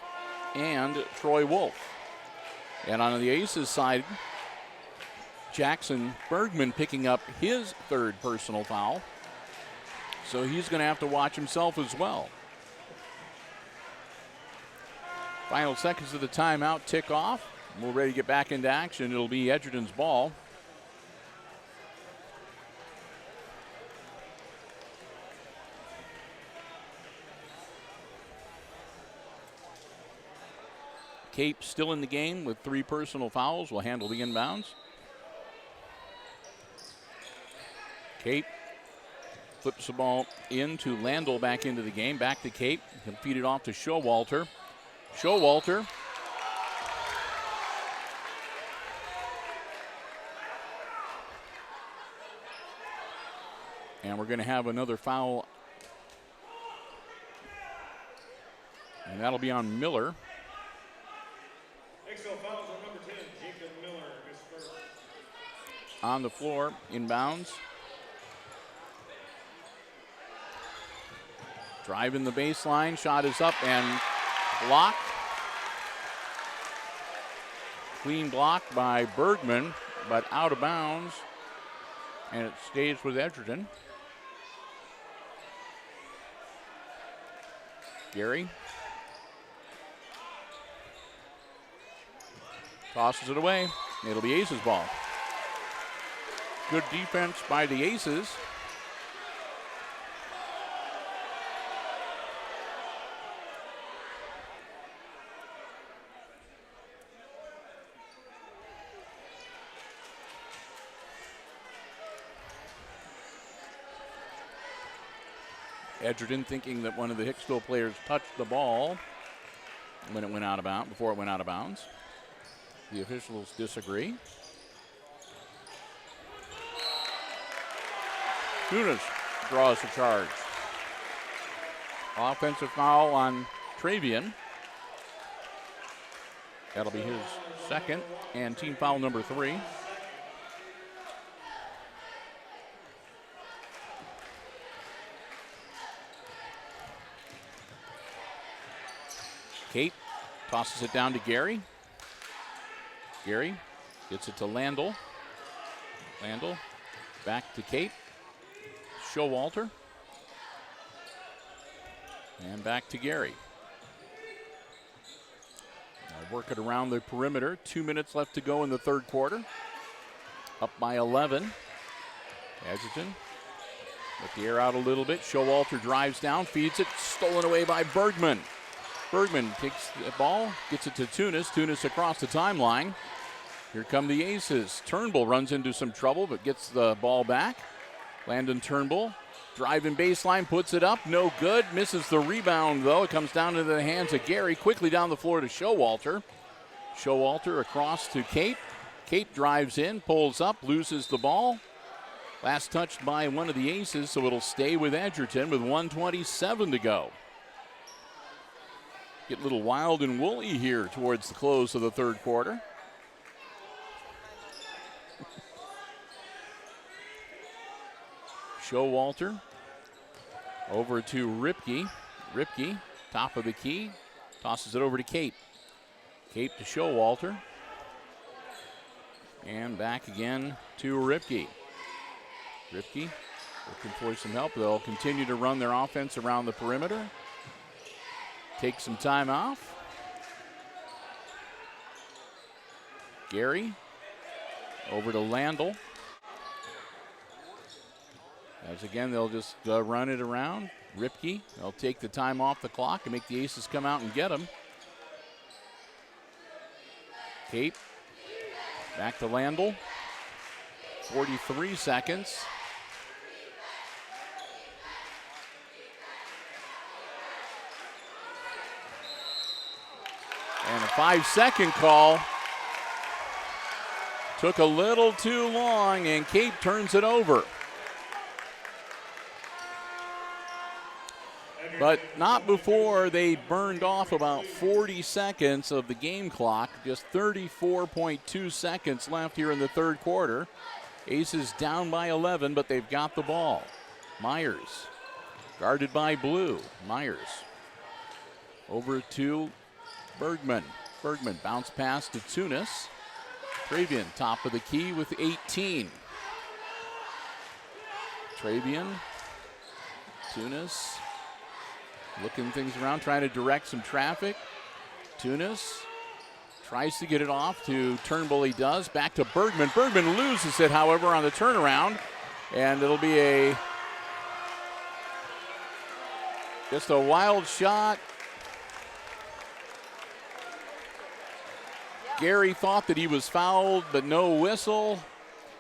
and Troy Wolf. And on the Aces side, Jackson Bergman picking up his 3rd personal foul. So he's going to have to watch himself as well. Final seconds of the timeout tick off. We're ready to get back into action. It'll be Edgerton's ball. Cape still in the game with 3 personal fouls. Will handle the inbounds. Cape flips the ball into Landell, back into the game. Back to Cape. He'll feed it off to Showalter. Showalter. And we're going to have another foul. And that'll be on Miller. Hicksville fouls on number 10, Jacob Miller, his first. On the floor, inbounds. Driving the baseline, shot is up and blocked. Clean block by Bergman, but out of bounds. And it stays with Edgerton. Gary tosses it away. It'll be Aces ball. Good defense by the Aces. Edgerton thinking that one of the Hicksville players touched the ball when it went out of bounds, before it went out of bounds. The officials disagree. Tunis draws the charge. Offensive foul on Travian. That'll be his 2nd and team foul number 3. Cape tosses it down to Gary. Gary gets it to Landell. Landell back to Cape. Showalter. And back to Gary. Now work it around the perimeter. 2 minutes left to go in the 3rd quarter. Up by 11. Edgerton. Let the air out a little bit. Showalter drives down, feeds it. Stolen away by Bergman. Bergman takes the ball, gets it to Tunis. Tunis across the timeline. Here come the Aces. Turnbull runs into some trouble, but gets the ball back. Landon Turnbull, driving baseline, puts it up. No good. Misses the rebound, though. It comes down into the hands of Gary. Quickly down the floor to Showalter. Showalter across to Cape. Cape drives in, pulls up, loses the ball. Last touched by one of the Aces, so it'll stay with Edgerton with 1:27 to go. Get a little wild and woolly here towards the close of the 3rd quarter. Showalter Over to Ripke. Ripke, top of the key, tosses it over to Cape. Cape to Showalter. And back again to Ripke. Ripke looking for some help. They'll continue to run their offense around the perimeter. Take some time off. Gary over to Landell. As again, they'll just run it around. Ripke, they'll take the time off the clock and make the Aces come out and get them. Cape, back to Landell. 43 seconds. And a 5-second call. Took a little too long, and Cape turns it over. But not before they burned off about 40 seconds of the game clock. Just 34.2 seconds left here in the third quarter. Aces down by 11, but they've got the ball. Myers, guarded by Blue. Myers over to Bergman. Bergman bounce pass to Tunis. Travian, top of the key with 18. Travian, Tunis, looking things around, trying to direct some traffic. Tunis tries to get it off to Turnbull. He does. Back to Bergman. Bergman loses it, however, on the turnaround. And it'll be just a wild shot. Gary thought that he was fouled, but no whistle.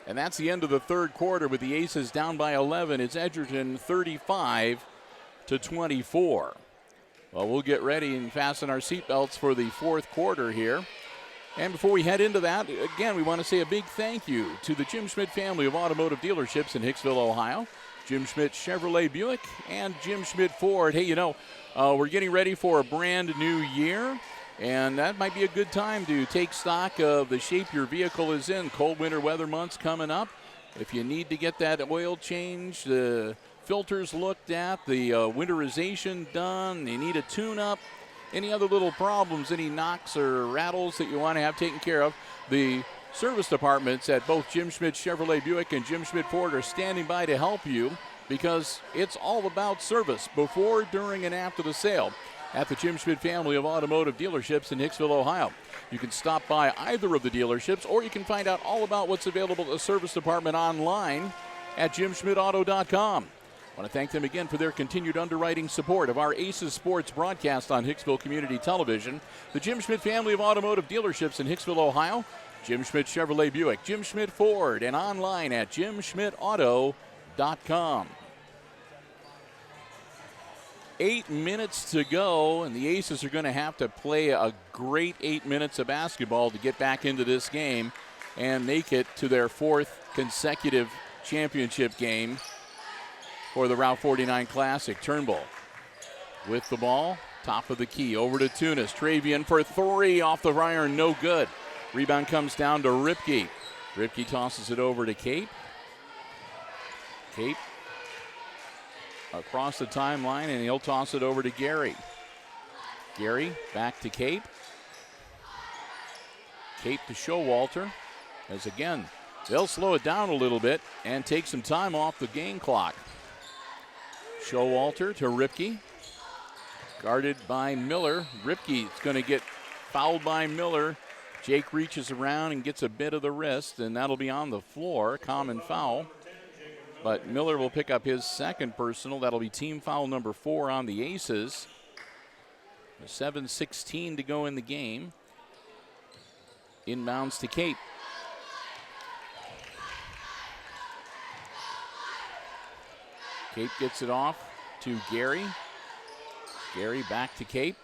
And that's the end of the third quarter with the Aces down by 11. It's Edgerton 35-24. Well, we'll get ready and fasten our seatbelts for the fourth quarter here. And before we head into that, again, we want to say a big thank you to the Jim Schmidt family of automotive dealerships in Hicksville, Ohio. Jim Schmidt Chevrolet Buick and Jim Schmidt Ford. Hey, we're getting ready for a brand new year. And that might be a good time to take stock of the shape your vehicle is in. Cold winter weather months coming up. If you need to get that oil change, the filters looked at, the winterization done, you need a tune-up, any other little problems, any knocks or rattles that you want to have taken care of, the service departments at both Jim Schmidt Chevrolet Buick and Jim Schmidt Ford are standing by to help you, because it's all about service before, during, and after the sale at the Jim Schmidt family of automotive dealerships in Hicksville, Ohio. You can stop by either of the dealerships, or you can find out all about what's available at the service department online at jimschmidtauto.com. I want to thank them again for their continued underwriting support of our Aces Sports broadcast on Hicksville Community Television. The Jim Schmidt family of automotive dealerships in Hicksville, Ohio. Jim Schmidt Chevrolet Buick, Jim Schmidt Ford, and online at jimschmidtauto.com. 8 minutes to go, and the Aces are going to have to play a great 8 minutes of basketball to get back into this game and make it to their fourth consecutive championship game for the Route 49 Classic. Turnbull with the ball, top of the key, over to Tunis. Travian for three, off the iron, no good. Rebound comes down to Ripke. Ripke tosses it over to Cape. Cape across the timeline, and he'll toss it over to Gary. Gary back to Cape. Cape to Showalter. As again, they'll slow it down a little bit and take some time off the game clock. Showalter to Ripke. Guarded by Miller. Ripke is going to get fouled by Miller. Jake reaches around and gets a bit of the wrist, and that'll be on the floor. Common foul. But Miller will pick up his second personal. That'll be team foul number 4 on the Aces. 7:16 to go in the game. Inbounds to Cape. Cape gets it off to Gary. Gary back to Cape.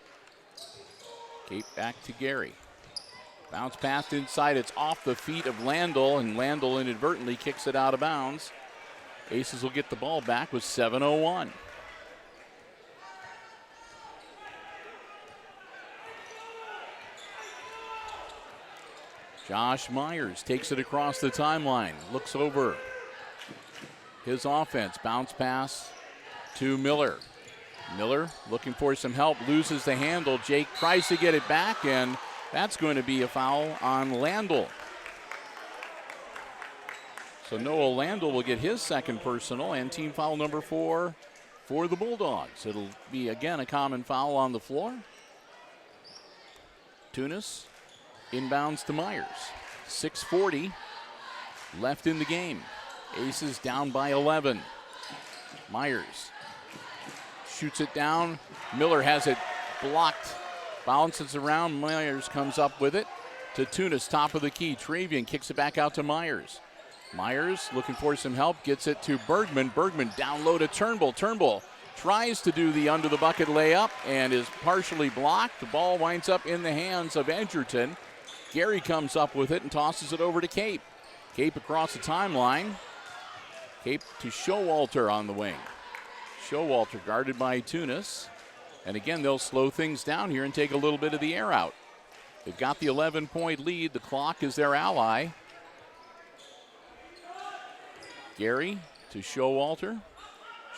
Cape back to Gary. Bounce pass inside. It's off the feet of Landell, and Landell inadvertently kicks it out of bounds. Aces will get the ball back with 7:01. Josh Myers takes it across the timeline, looks over his offense. Bounce pass to Miller. Miller looking for some help, loses the handle. Jake tries to get it back, and that's going to be a foul on Landel. So Noah Landel will get his second personal and team foul number 4 for the Bulldogs. It'll be, again, a common foul on the floor. Tunis inbounds to Myers. 6:40 left in the game. Aces down by 11. Myers shoots it down. Miller has it blocked. Bounces around. Myers comes up with it to Tunis, top of the key. Travian kicks it back out to Myers. Myers looking for some help, gets it to Bergman. Bergman down low to Turnbull. Turnbull tries to do the under the bucket layup and is partially blocked. The ball winds up in the hands of Edgerton. Gary comes up with it and tosses it over to Cape. Cape across the timeline. Cape to Showalter on the wing. Showalter guarded by Tunis. And again, they'll slow things down here and take a little bit of the air out. They've got the 11-point lead. The clock is their ally. Gary to Showalter.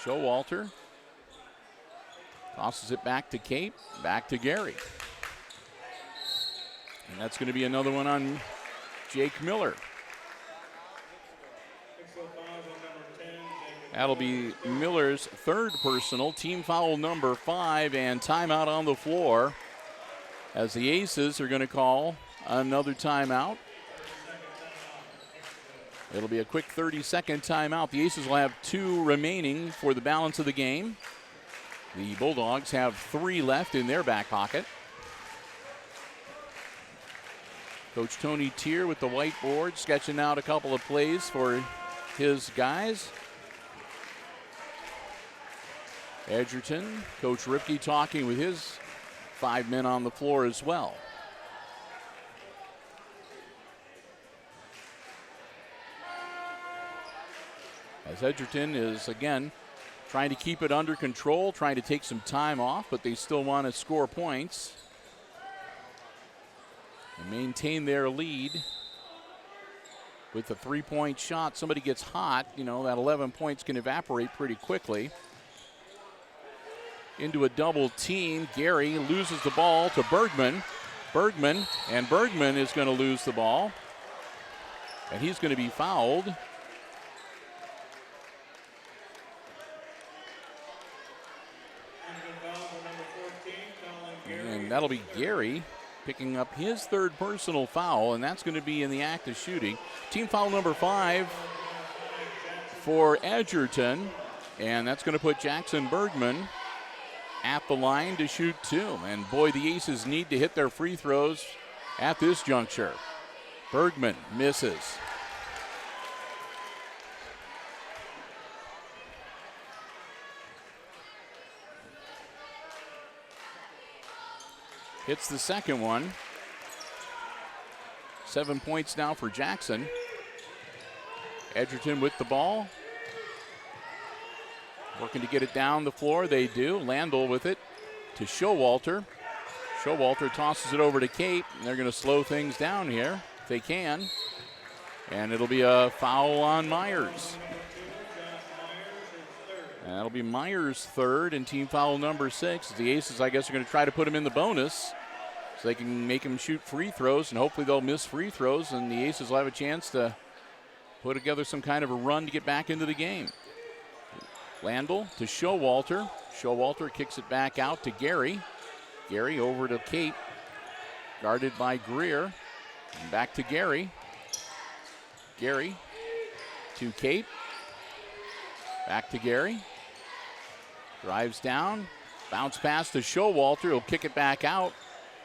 Showalter tosses it back to Cape, back to Gary. And that's going to be another one on Jake Miller. That'll be Miller's third personal, team foul number 5, and timeout on the floor as the Aces are going to call another timeout. It'll be a quick 30-second timeout. The Aces will have 2 remaining for the balance of the game. The Bulldogs have 3 left in their back pocket. Coach Tony Tier with the whiteboard, sketching out a couple of plays for his guys. Edgerton, Coach Ripke talking with his 5 men on the floor as well. As Edgerton is, again, trying to keep it under control, trying to take some time off, but they still want to score points and maintain their lead with a 3-point shot. Somebody gets hot, you know, that 11 points can evaporate pretty quickly. Into a double team. Gary loses the ball to Bergman. Bergman is going to lose the ball. And he's going to be fouled. And that'll be Gary picking up his third personal foul, and that's going to be in the act of shooting. Team foul number 5 for Edgerton, and that's going to put Jackson Bergman at the line to shoot 2. And boy, the Aces need to hit their free throws at this juncture. Bergman misses. Hits the second one. 7 points now for Jackson. Edgerton with the ball. Working to get it down the floor. They do. Landel with it to Showalter. Showalter tosses it over to Cape. And they're going to slow things down here if they can. And it'll be a foul on Myers. And that'll be Myers' third and team foul number 6. The Aces, I guess, are going to try to put him in the bonus so they can make him shoot free throws, and hopefully they'll miss free throws, and the Aces will have a chance to put together some kind of a run to get back into the game. Landel to Showalter. Showalter kicks it back out to Gary. Gary over to Cape, guarded by Greer. And back to Gary. Gary to Cape. Back to Gary. Drives down. Bounce pass to Showalter. He'll kick it back out.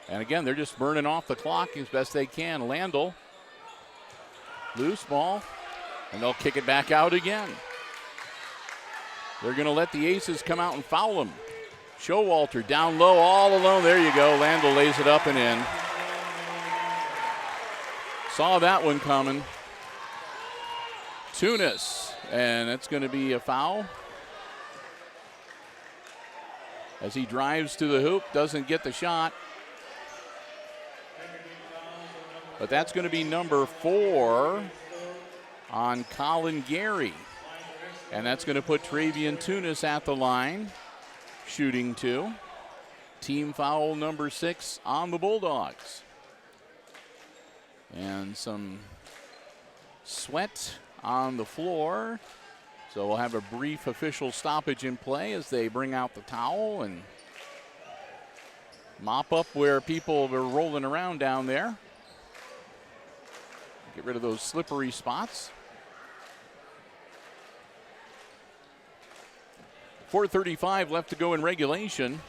And again, they're just burning off the clock as best they can. Landel. Loose ball. And they'll kick it back out again. They're going to let the Aces come out and foul him. Showalter down low, all alone. There you go. Landel lays it up and in. Saw that one coming. Tunis. And that's going to be a foul. As he drives to the hoop, doesn't get the shot. But that's going to be number 4 on Colin Gary. And that's going to put Travian Tunis at the line, shooting 2. Team foul number 6 on the Bulldogs. And some sweat on the floor. So we'll have a brief official stoppage in play as they bring out the towel and mop up where people are rolling around down there. Get rid of those slippery spots. 4:35 left to go in regulation.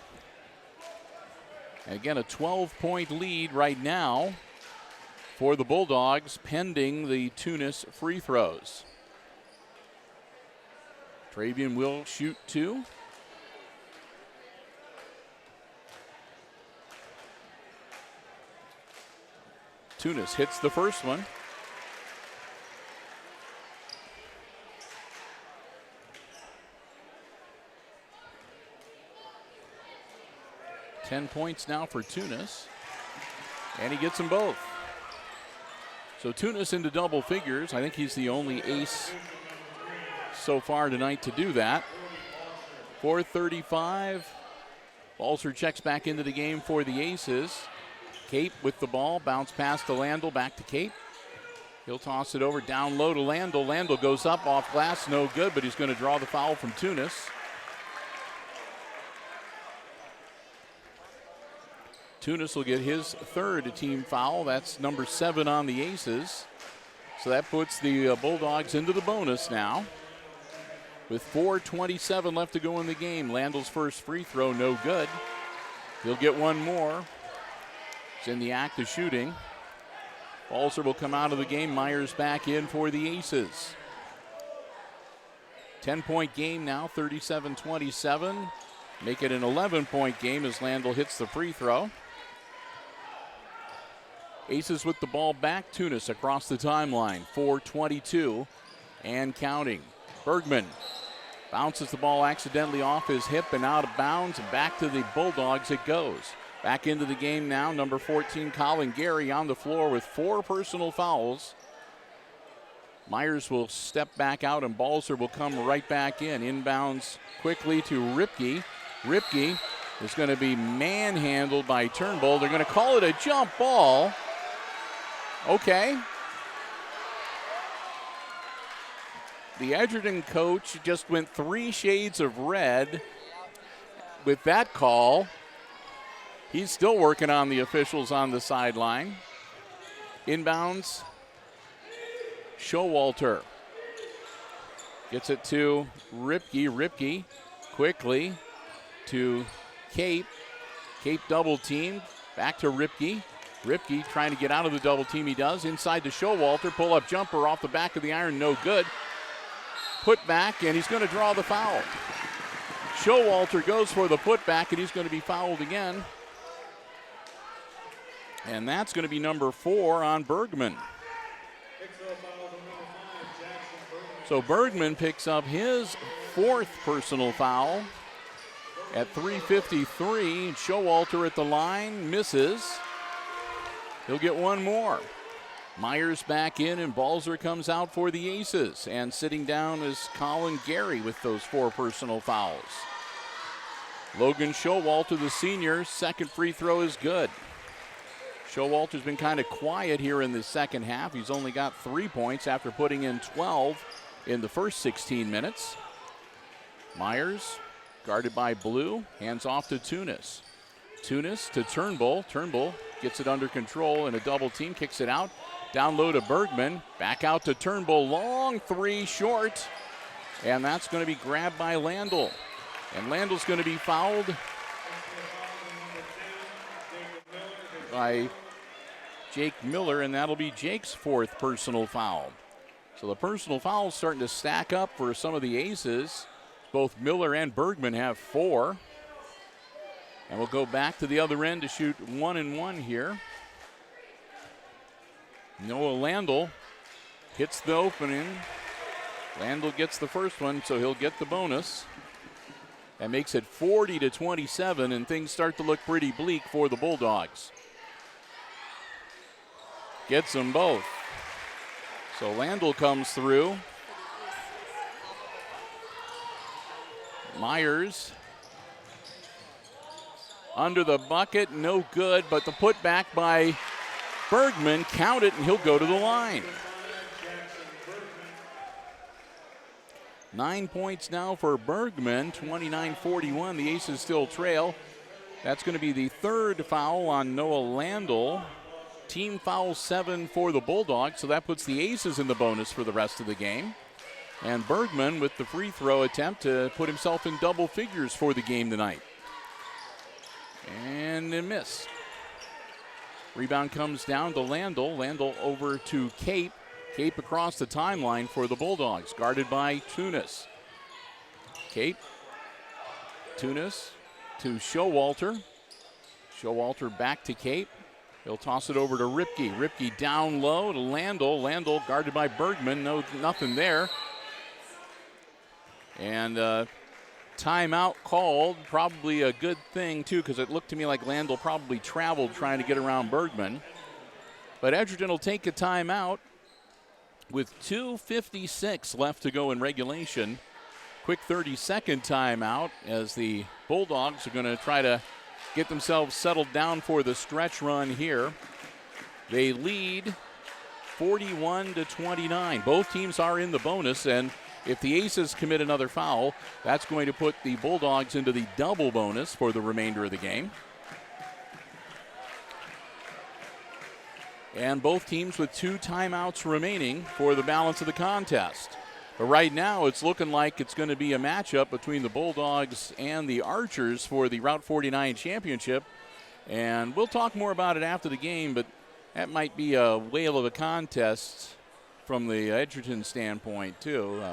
And again, a 12-point lead right now for the Bulldogs, pending the Tunis free throws. Travian will shoot 2. Tunis hits the first one. Ten points now for Tunis, and he gets them both. So Tunis into double figures. I think he's the only ace so far tonight to do that. 4:35. Balser checks back into the game for the Aces. Cape with the ball, bounce pass to Landell, back to Cape. He'll toss it over down low to Landell. Landell goes up off glass, no good, but he's going to draw the foul from Tunis. Tunis will get his third team foul. That's number 7 on the Aces. So that puts the Bulldogs into the bonus now. With 4:27 left to go in the game. Landell's first free throw, no good. He'll get one more. He's in the act of shooting. Balser will come out of the game. Myers back in for the Aces. 10-point game now, 37-27. Make it an 11-point game as Landell hits the free throw. Aces with the ball back. Tunis across the timeline. 4:22 and counting. Bergman bounces the ball accidentally off his hip and out of bounds, and back to the Bulldogs it goes. Back into the game now, number 14, Colin Gary on the floor with 4 personal fouls. Myers will step back out and Balser will come right back in. Inbounds quickly to Ripke. Ripke is going to be manhandled by Turnbull. They're going to call it a jump ball. Okay. The Edgerton coach just went 3 shades of red with that call. He's still working on the officials on the sideline. Inbounds, Showalter gets it to Ripke. Ripke quickly to Cape. Cape double teamed. Back to Ripke. Ripke trying to get out of the double team. He does. Inside to Showalter. Pull up jumper off the back of the iron. No good. Put back, and he's going to draw the foul. Showalter goes for the putback, and he's going to be fouled again. And that's going to be number 4 on Bergman. So Bergman picks up his 4th personal foul at 3:53. Showalter at the line, misses. He'll get one more. Myers back in, and Balser comes out for the Aces. And sitting down is Colin Gary with those 4 personal fouls. Logan Showalter, the senior, second free throw is good. Showalter's been kind of quiet here in the second half. He's only got 3 points after putting in 12 in the first 16 minutes. Myers, guarded by Blue, hands off to Tunis. Tunis to Turnbull. Turnbull gets it under control in a double team, kicks it out. Down low to Bergman. Back out to Turnbull. Long 3 short. And that's going to be grabbed by Landell. And Landell's going to be fouled by Jake Miller, and that'll be Jake's 4th personal foul. So the personal fouls starting to stack up for some of the Aces. Both Miller and Bergman have 4. And we'll go back to the other end to shoot 1-1 here. Noah Landell hits the opening. Landell gets the first one, so he'll get the bonus. That makes it 40-27, and things start to look pretty bleak for the Bulldogs. Gets them both. So Landell comes through. Myers under the bucket, no good, but the putback by Bergman, count it, and he'll go to the line. 9 points now for Bergman, 29-41. The Aces still trail. That's going to be the third foul on Noah Landel. Team foul 7 for the Bulldogs, so that puts the Aces in the bonus for the rest of the game. And Bergman with the free throw attempt to put himself in double figures for the game tonight. And a miss. Rebound comes down to Landel. Landel over to Cape. Cape across the timeline for the Bulldogs, guarded by Tunis. Cape, Tunis to Showalter. Showalter back to Cape. He'll toss it over to Ripke. Ripke down low to Landel. Landel guarded by Bergman. No, nothing there. And timeout called. Probably a good thing, too, because it looked to me like Landel probably traveled trying to get around Bergman. But Edgerton will take a timeout with 2:56 left to go in regulation. Quick 30-second timeout as the Bulldogs are going to try to get themselves settled down for the stretch run here. They lead 41-29. Both teams are in the bonus, and if the Aces commit another foul, that's going to put the Bulldogs into the double bonus for the remainder of the game. And both teams with 2 timeouts remaining for the balance of the contest. But right now, it's looking like it's going to be a matchup between the Bulldogs and the Archers for the Route 49 championship. And we'll talk more about it after the game, but that might be a whale of a contest from the Edgerton standpoint, too.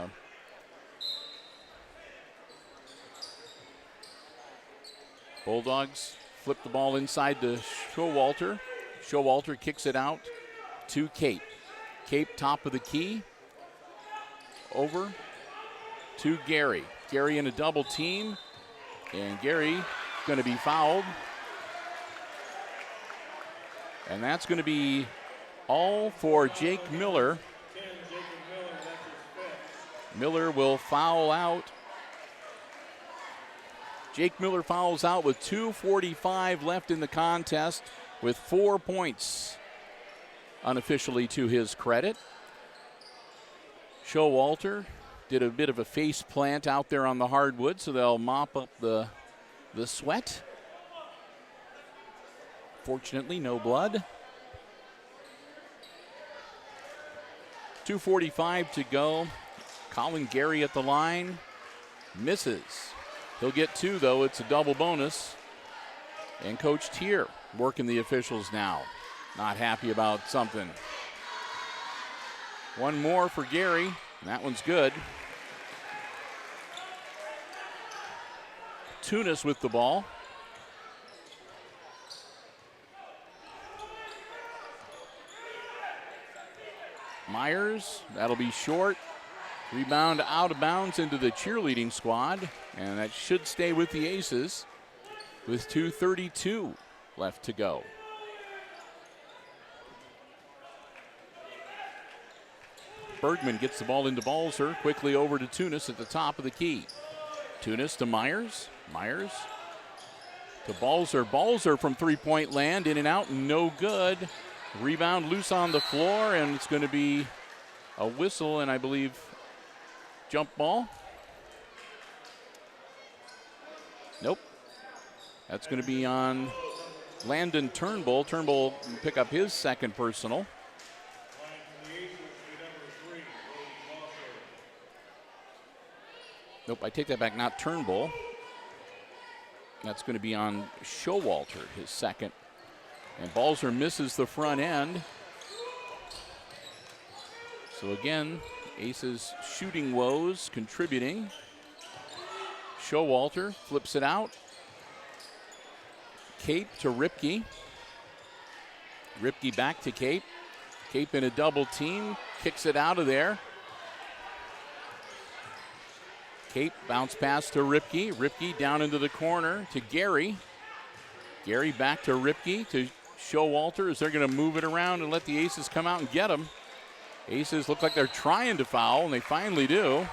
Bulldogs flip the ball inside to Showalter. Showalter kicks it out to Cape. Cape top of the key. Over to Gary. Gary in a double team. And Gary going to be fouled. And that's going to be all for Jake Miller. Miller will foul out. Jake Miller fouls out with 2:45 left in the contest with 4 points unofficially to his credit. Showalter did a bit of a face plant out there on the hardwood, so they'll mop up the sweat. Fortunately, no blood. 2:45 to go. Colin Gary at the line. Misses. He'll get 2, though. It's a double bonus. And Coach Tier working the officials now. Not happy about something. One more for Gary. And that one's good. Tunis with the ball. Myers, that'll be short. Rebound out of bounds into the cheerleading squad. And that should stay with the Aces with 2:32 left to go. Bergman gets the ball into Balzer. Quickly over to Tunis at the top of the key. Tunis to Myers. Myers to Balzer. Balzer from three-point land. In and out. No good. Rebound loose on the floor. And it's going to be a whistle and I believe jump ball. Nope. That's going to be on Landon Turnbull. Turnbull can pick up his second personal. Nope, I take that back, not Turnbull. That's going to be on Showalter, his second. And Balzer misses the front end. So again, Aces shooting woes contributing. Showalter flips it out. Cape to Ripke. Ripke back to Cape. Cape in a double team, kicks it out of there. Cape bounce pass to Ripke. Ripke down into the corner to Gary. Gary back to Ripke to Showalter as they're going to move it around and let the Aces come out and get him. Aces look like they're trying to foul, and they finally do.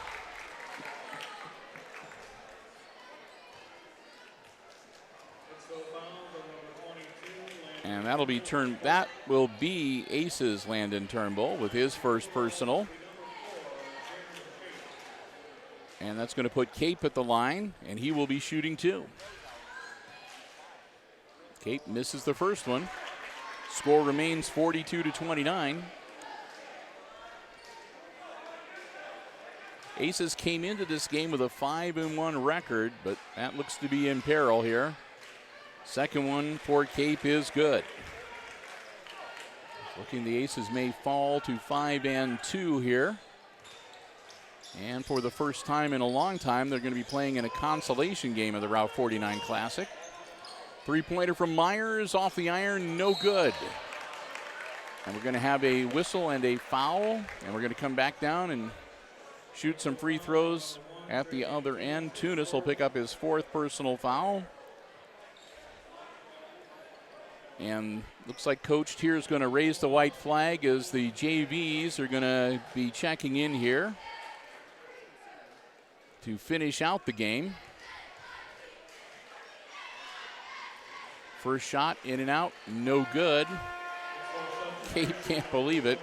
And that will be Aces Landon Turnbull with his first personal. And that's going to put Cape at the line, and he will be shooting 2. Cape misses the first one. Score remains 42-29. Aces came into this game with a 5-1 record, but that looks to be in peril here. Second one for Cape is good. Looking the Aces may fall to 5-2 here. And for the first time in a long time, they're going to be playing in a consolation game of the Route 49 Classic. Three-pointer from Myers off the iron, no good. And we're going to have a whistle and a foul, and we're going to come back down and shoot some free throws at the other end. Tunis will pick up his 4th personal foul. And looks like Coach Tier is going to raise the white flag as the JVs are going to be checking in here to finish out the game. First shot in and out, no good. Cape can't believe it.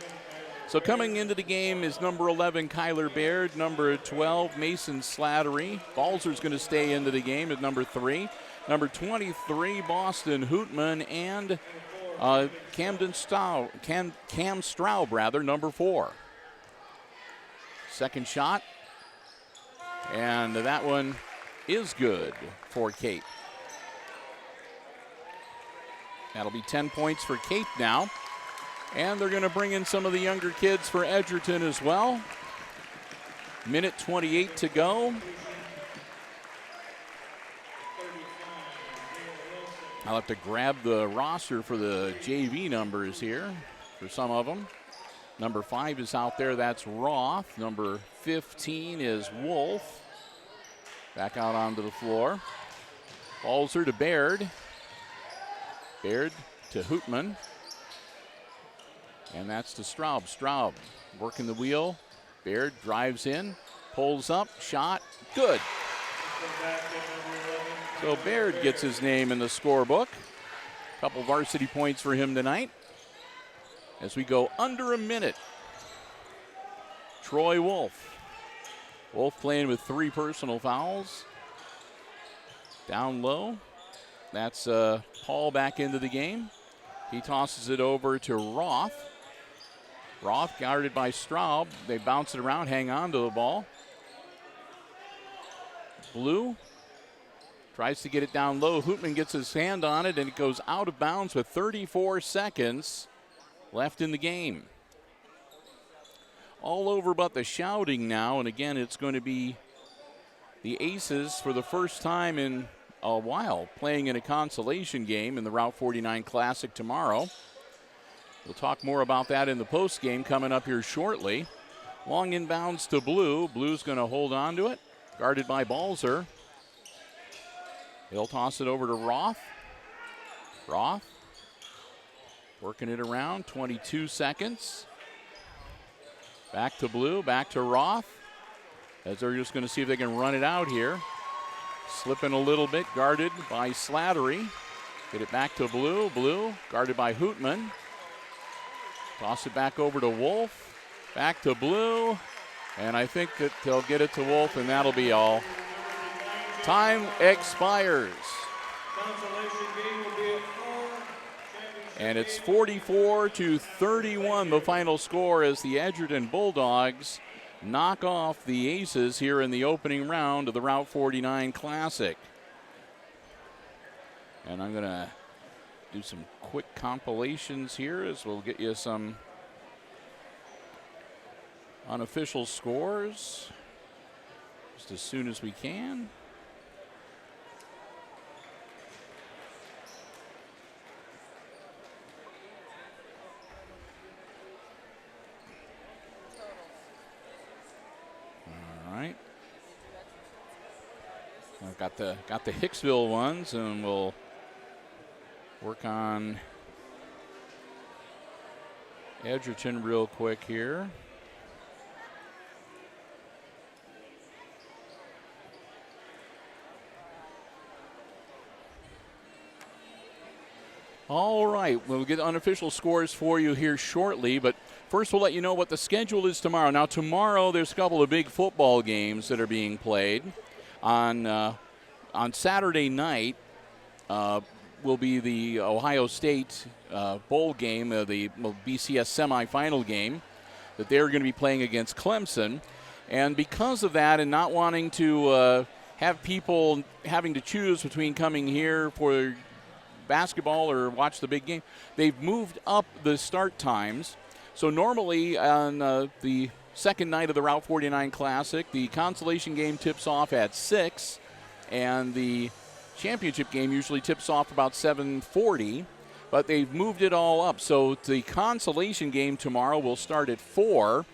So coming into the game is number 11, Kyler Baird, number 12, Mason Slattery. Balzer's going to stay into the game at number 3. Number 23, Boston Hootman, and Cam Straub, number 4. Second shot, and that one is good for Cape. That'll be 10 points for Cape now. And they're going to bring in some of the younger kids for Edgerton as well. Minute 28 to go. I'll have to grab the roster for the JV numbers here for some of them. Number 5 is out there. That's Roth. Number 15 is Wolf. Back out onto the floor. Balzer to Baird. Baird to Hootman. And that's to Straub. Straub working the wheel. Baird drives in, pulls up, shot, good. So Baird gets his name in the scorebook. Couple varsity points for him tonight. As we go under a minute. Troy Wolf. Wolf playing with 3 personal fouls. Down low. That's Paul back into the game. He tosses it over to Roth. Roth guarded by Straub. They bounce it around, hang on to the ball. Blue tries to get it down low. Hootman gets his hand on it, and it goes out of bounds with 34 seconds left in the game. All over but the shouting now, and again, it's going to be the Aces for the first time in a while playing in a consolation game in the Route 49 Classic tomorrow. We'll talk more about that in the post game coming up here shortly. Long inbounds to Blue. Blue's going to hold on to it, guarded by Balzer. He'll toss it over to Roth. Roth working it around, 22 seconds. Back to Blue, back to Roth. As they're just going to see if they can run it out here. Slipping a little bit, guarded by Slattery. Get it back to Blue. Blue, guarded by Hootman. Toss it back over to Wolf. Back to Blue. And I think that they'll get it to Wolf, and that'll be all. Time expires. And it's 44-31, the final score, as the Edgerton Bulldogs knock off the Aces here in the opening round of the Route 49 Classic. And I'm going to do some quick compilations here as we'll get you some unofficial scores just as soon as we can. I've got the Hicksville ones, and we'll work on Edgerton real quick here. All right, we'll get unofficial scores for you here shortly, but first we'll let you know what the schedule is tomorrow. Now, tomorrow there's a couple of big football games that are being played. On Saturday night will be the Ohio State bowl game, the BCS semifinal game that they're going to be playing against Clemson. And because of that and not wanting to have people having to choose between coming here for basketball or watch the big game, they've moved up the start times. So normally on the second night of the Route 49 Classic, the consolation game tips off at 6, and the championship game usually tips off about 7:40, but they've moved it all up. So the consolation game tomorrow will start at 4,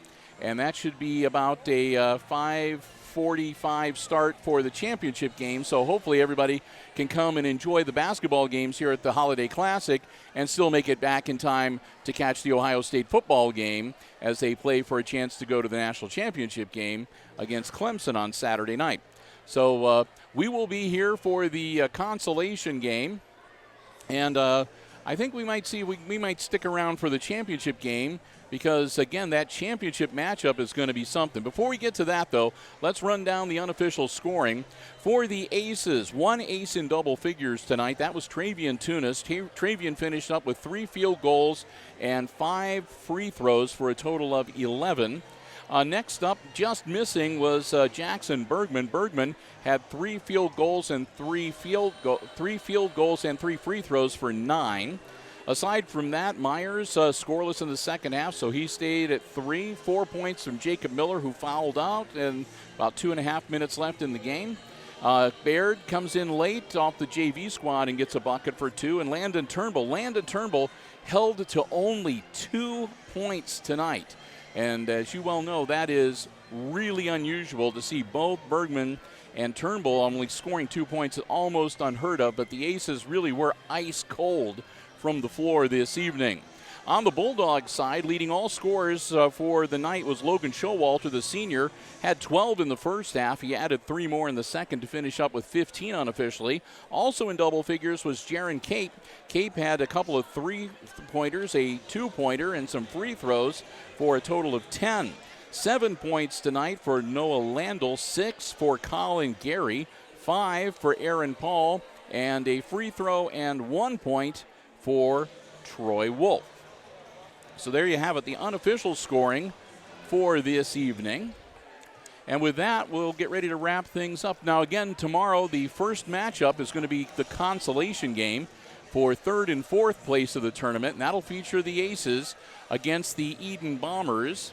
and that should be about a 5:45 start for the championship game. So hopefully everybody can come and enjoy the basketball games here at the Holiday Classic and still make it back in time to catch the Ohio State football game as they play for a chance to go to the national championship game against Clemson on Saturday night. So we will be here for the consolation game, and I think we might stick around for the championship game because, again, that championship matchup is going to be something. Before we get to that, though, let's run down the unofficial scoring. For the Aces, one ace in double figures tonight. That was Travian Tunis. Travian finished up with 3 field goals and 5 free throws for a total of 11. Next up, just missing, was Jackson Bergman. Bergman had 3 field goals and 3 field goals and 3 free throws for 9. Aside from that, Myers scoreless in the second half, so he stayed at 3. 4 points from Jacob Miller, who fouled out, and about 2.5 minutes left in the game. Baird comes in late off the JV squad and gets a bucket for 2. And Landon Turnbull held to only 2 points tonight. And as you well know, that is really unusual to see both Bergman and Turnbull only scoring 2 points, almost unheard of, but the Aces really were ice cold from the floor this evening. On the Bulldogs side, leading all scorers for the night was Logan Showalter, the senior. Had 12 in the first half. He added 3 more in the second to finish up with 15 unofficially. Also in double figures was Jaron Cape. Cape had a couple of 3-pointers, a 2-pointer, and some free throws for a total of 10. 7 points tonight for Noah Landell, 6 for Colin Gary, 5 for Aaron Paul, and a free throw and 1 point for Troy Wolf. So there you have it, the unofficial scoring for this evening. And with that, we'll get ready to wrap things up. Now, again, tomorrow, the first matchup is going to be the consolation game for 3rd and 4th place of the tournament, and that'll feature the Aces against the Eden Bombers.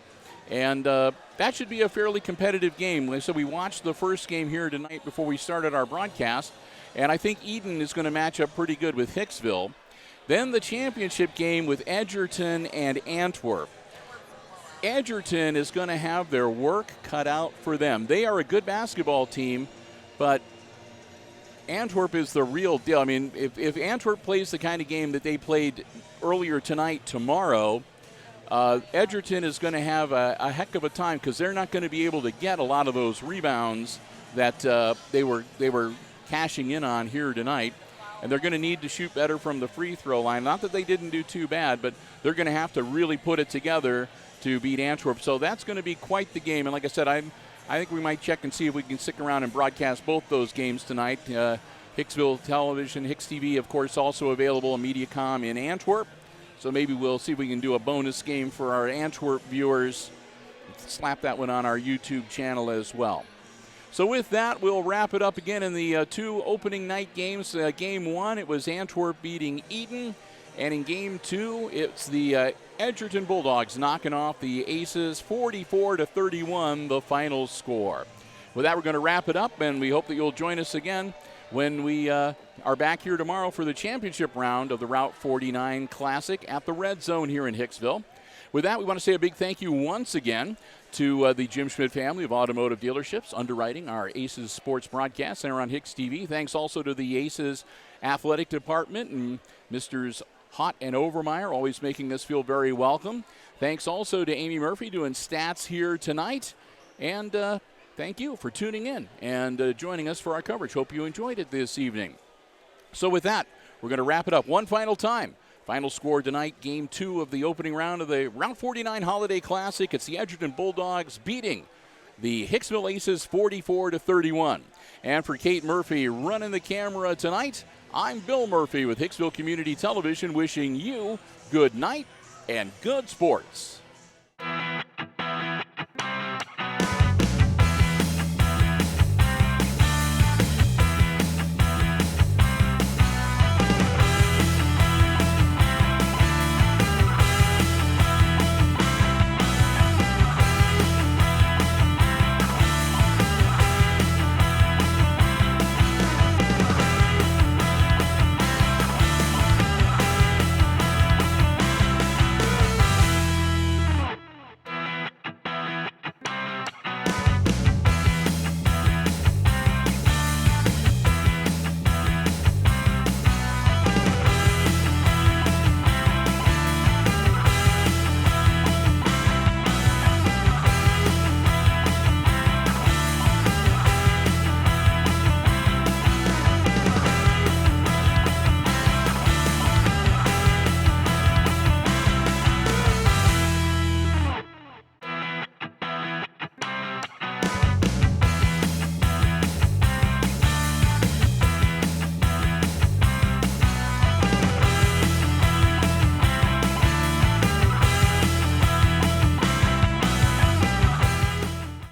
And that should be a fairly competitive game. So we watched the first game here tonight before we started our broadcast, and I think Eden is going to match up pretty good with Hicksville. Then the championship game with Edgerton and Antwerp. Edgerton is going to have their work cut out for them. They are a good basketball team, but Antwerp is the real deal. I mean, if Antwerp plays the kind of game that they played earlier tonight, tomorrow, Edgerton is going to have a heck of a time because they're not going to be able to get a lot of those rebounds that they were cashing in on here tonight. And they're going to need to shoot better from the free throw line. Not that they didn't do too bad, but they're going to have to really put it together to beat Antwerp. So that's going to be quite the game. And like I said, I think we might check and see if we can stick around and broadcast both those games tonight. Hicksville Television, HIX-TV, of course, also available on Mediacom in Antwerp. So maybe we'll see if we can do a bonus game for our Antwerp viewers. Slap that one on our YouTube channel as well. So with that, we'll wrap it up again in the 2 opening night games. Game 1, it was Antwerp beating Eden. And in Game 2, it's the Edgerton Bulldogs knocking off the Aces, 44-31, the final score. With that, we're going to wrap it up, and we hope that you'll join us again when we are back here tomorrow for the championship round of the Route 49 Classic at the Red Zone here in Hicksville. With that, we want to say a big thank you once again to the Jim Schmidt family of automotive dealerships underwriting our Aces sports broadcast center on HIX-TV. Thanks also to the Aces athletic department and Misters Hott and Overmeyer, always making us feel very welcome. Thanks also to Amy Murphy doing stats here tonight. And thank you for tuning in and joining us for our coverage. Hope you enjoyed it this evening. So with that, We're going to wrap it up one final time. Final score tonight, Game 2 of the opening round of the Route 49 Holiday Classic. It's the Edgerton Bulldogs beating the Hicksville Aces 44-31. And for Kate Murphy running the camera tonight, I'm Bill Murphy with Hicksville Community Television wishing you good night and good sports.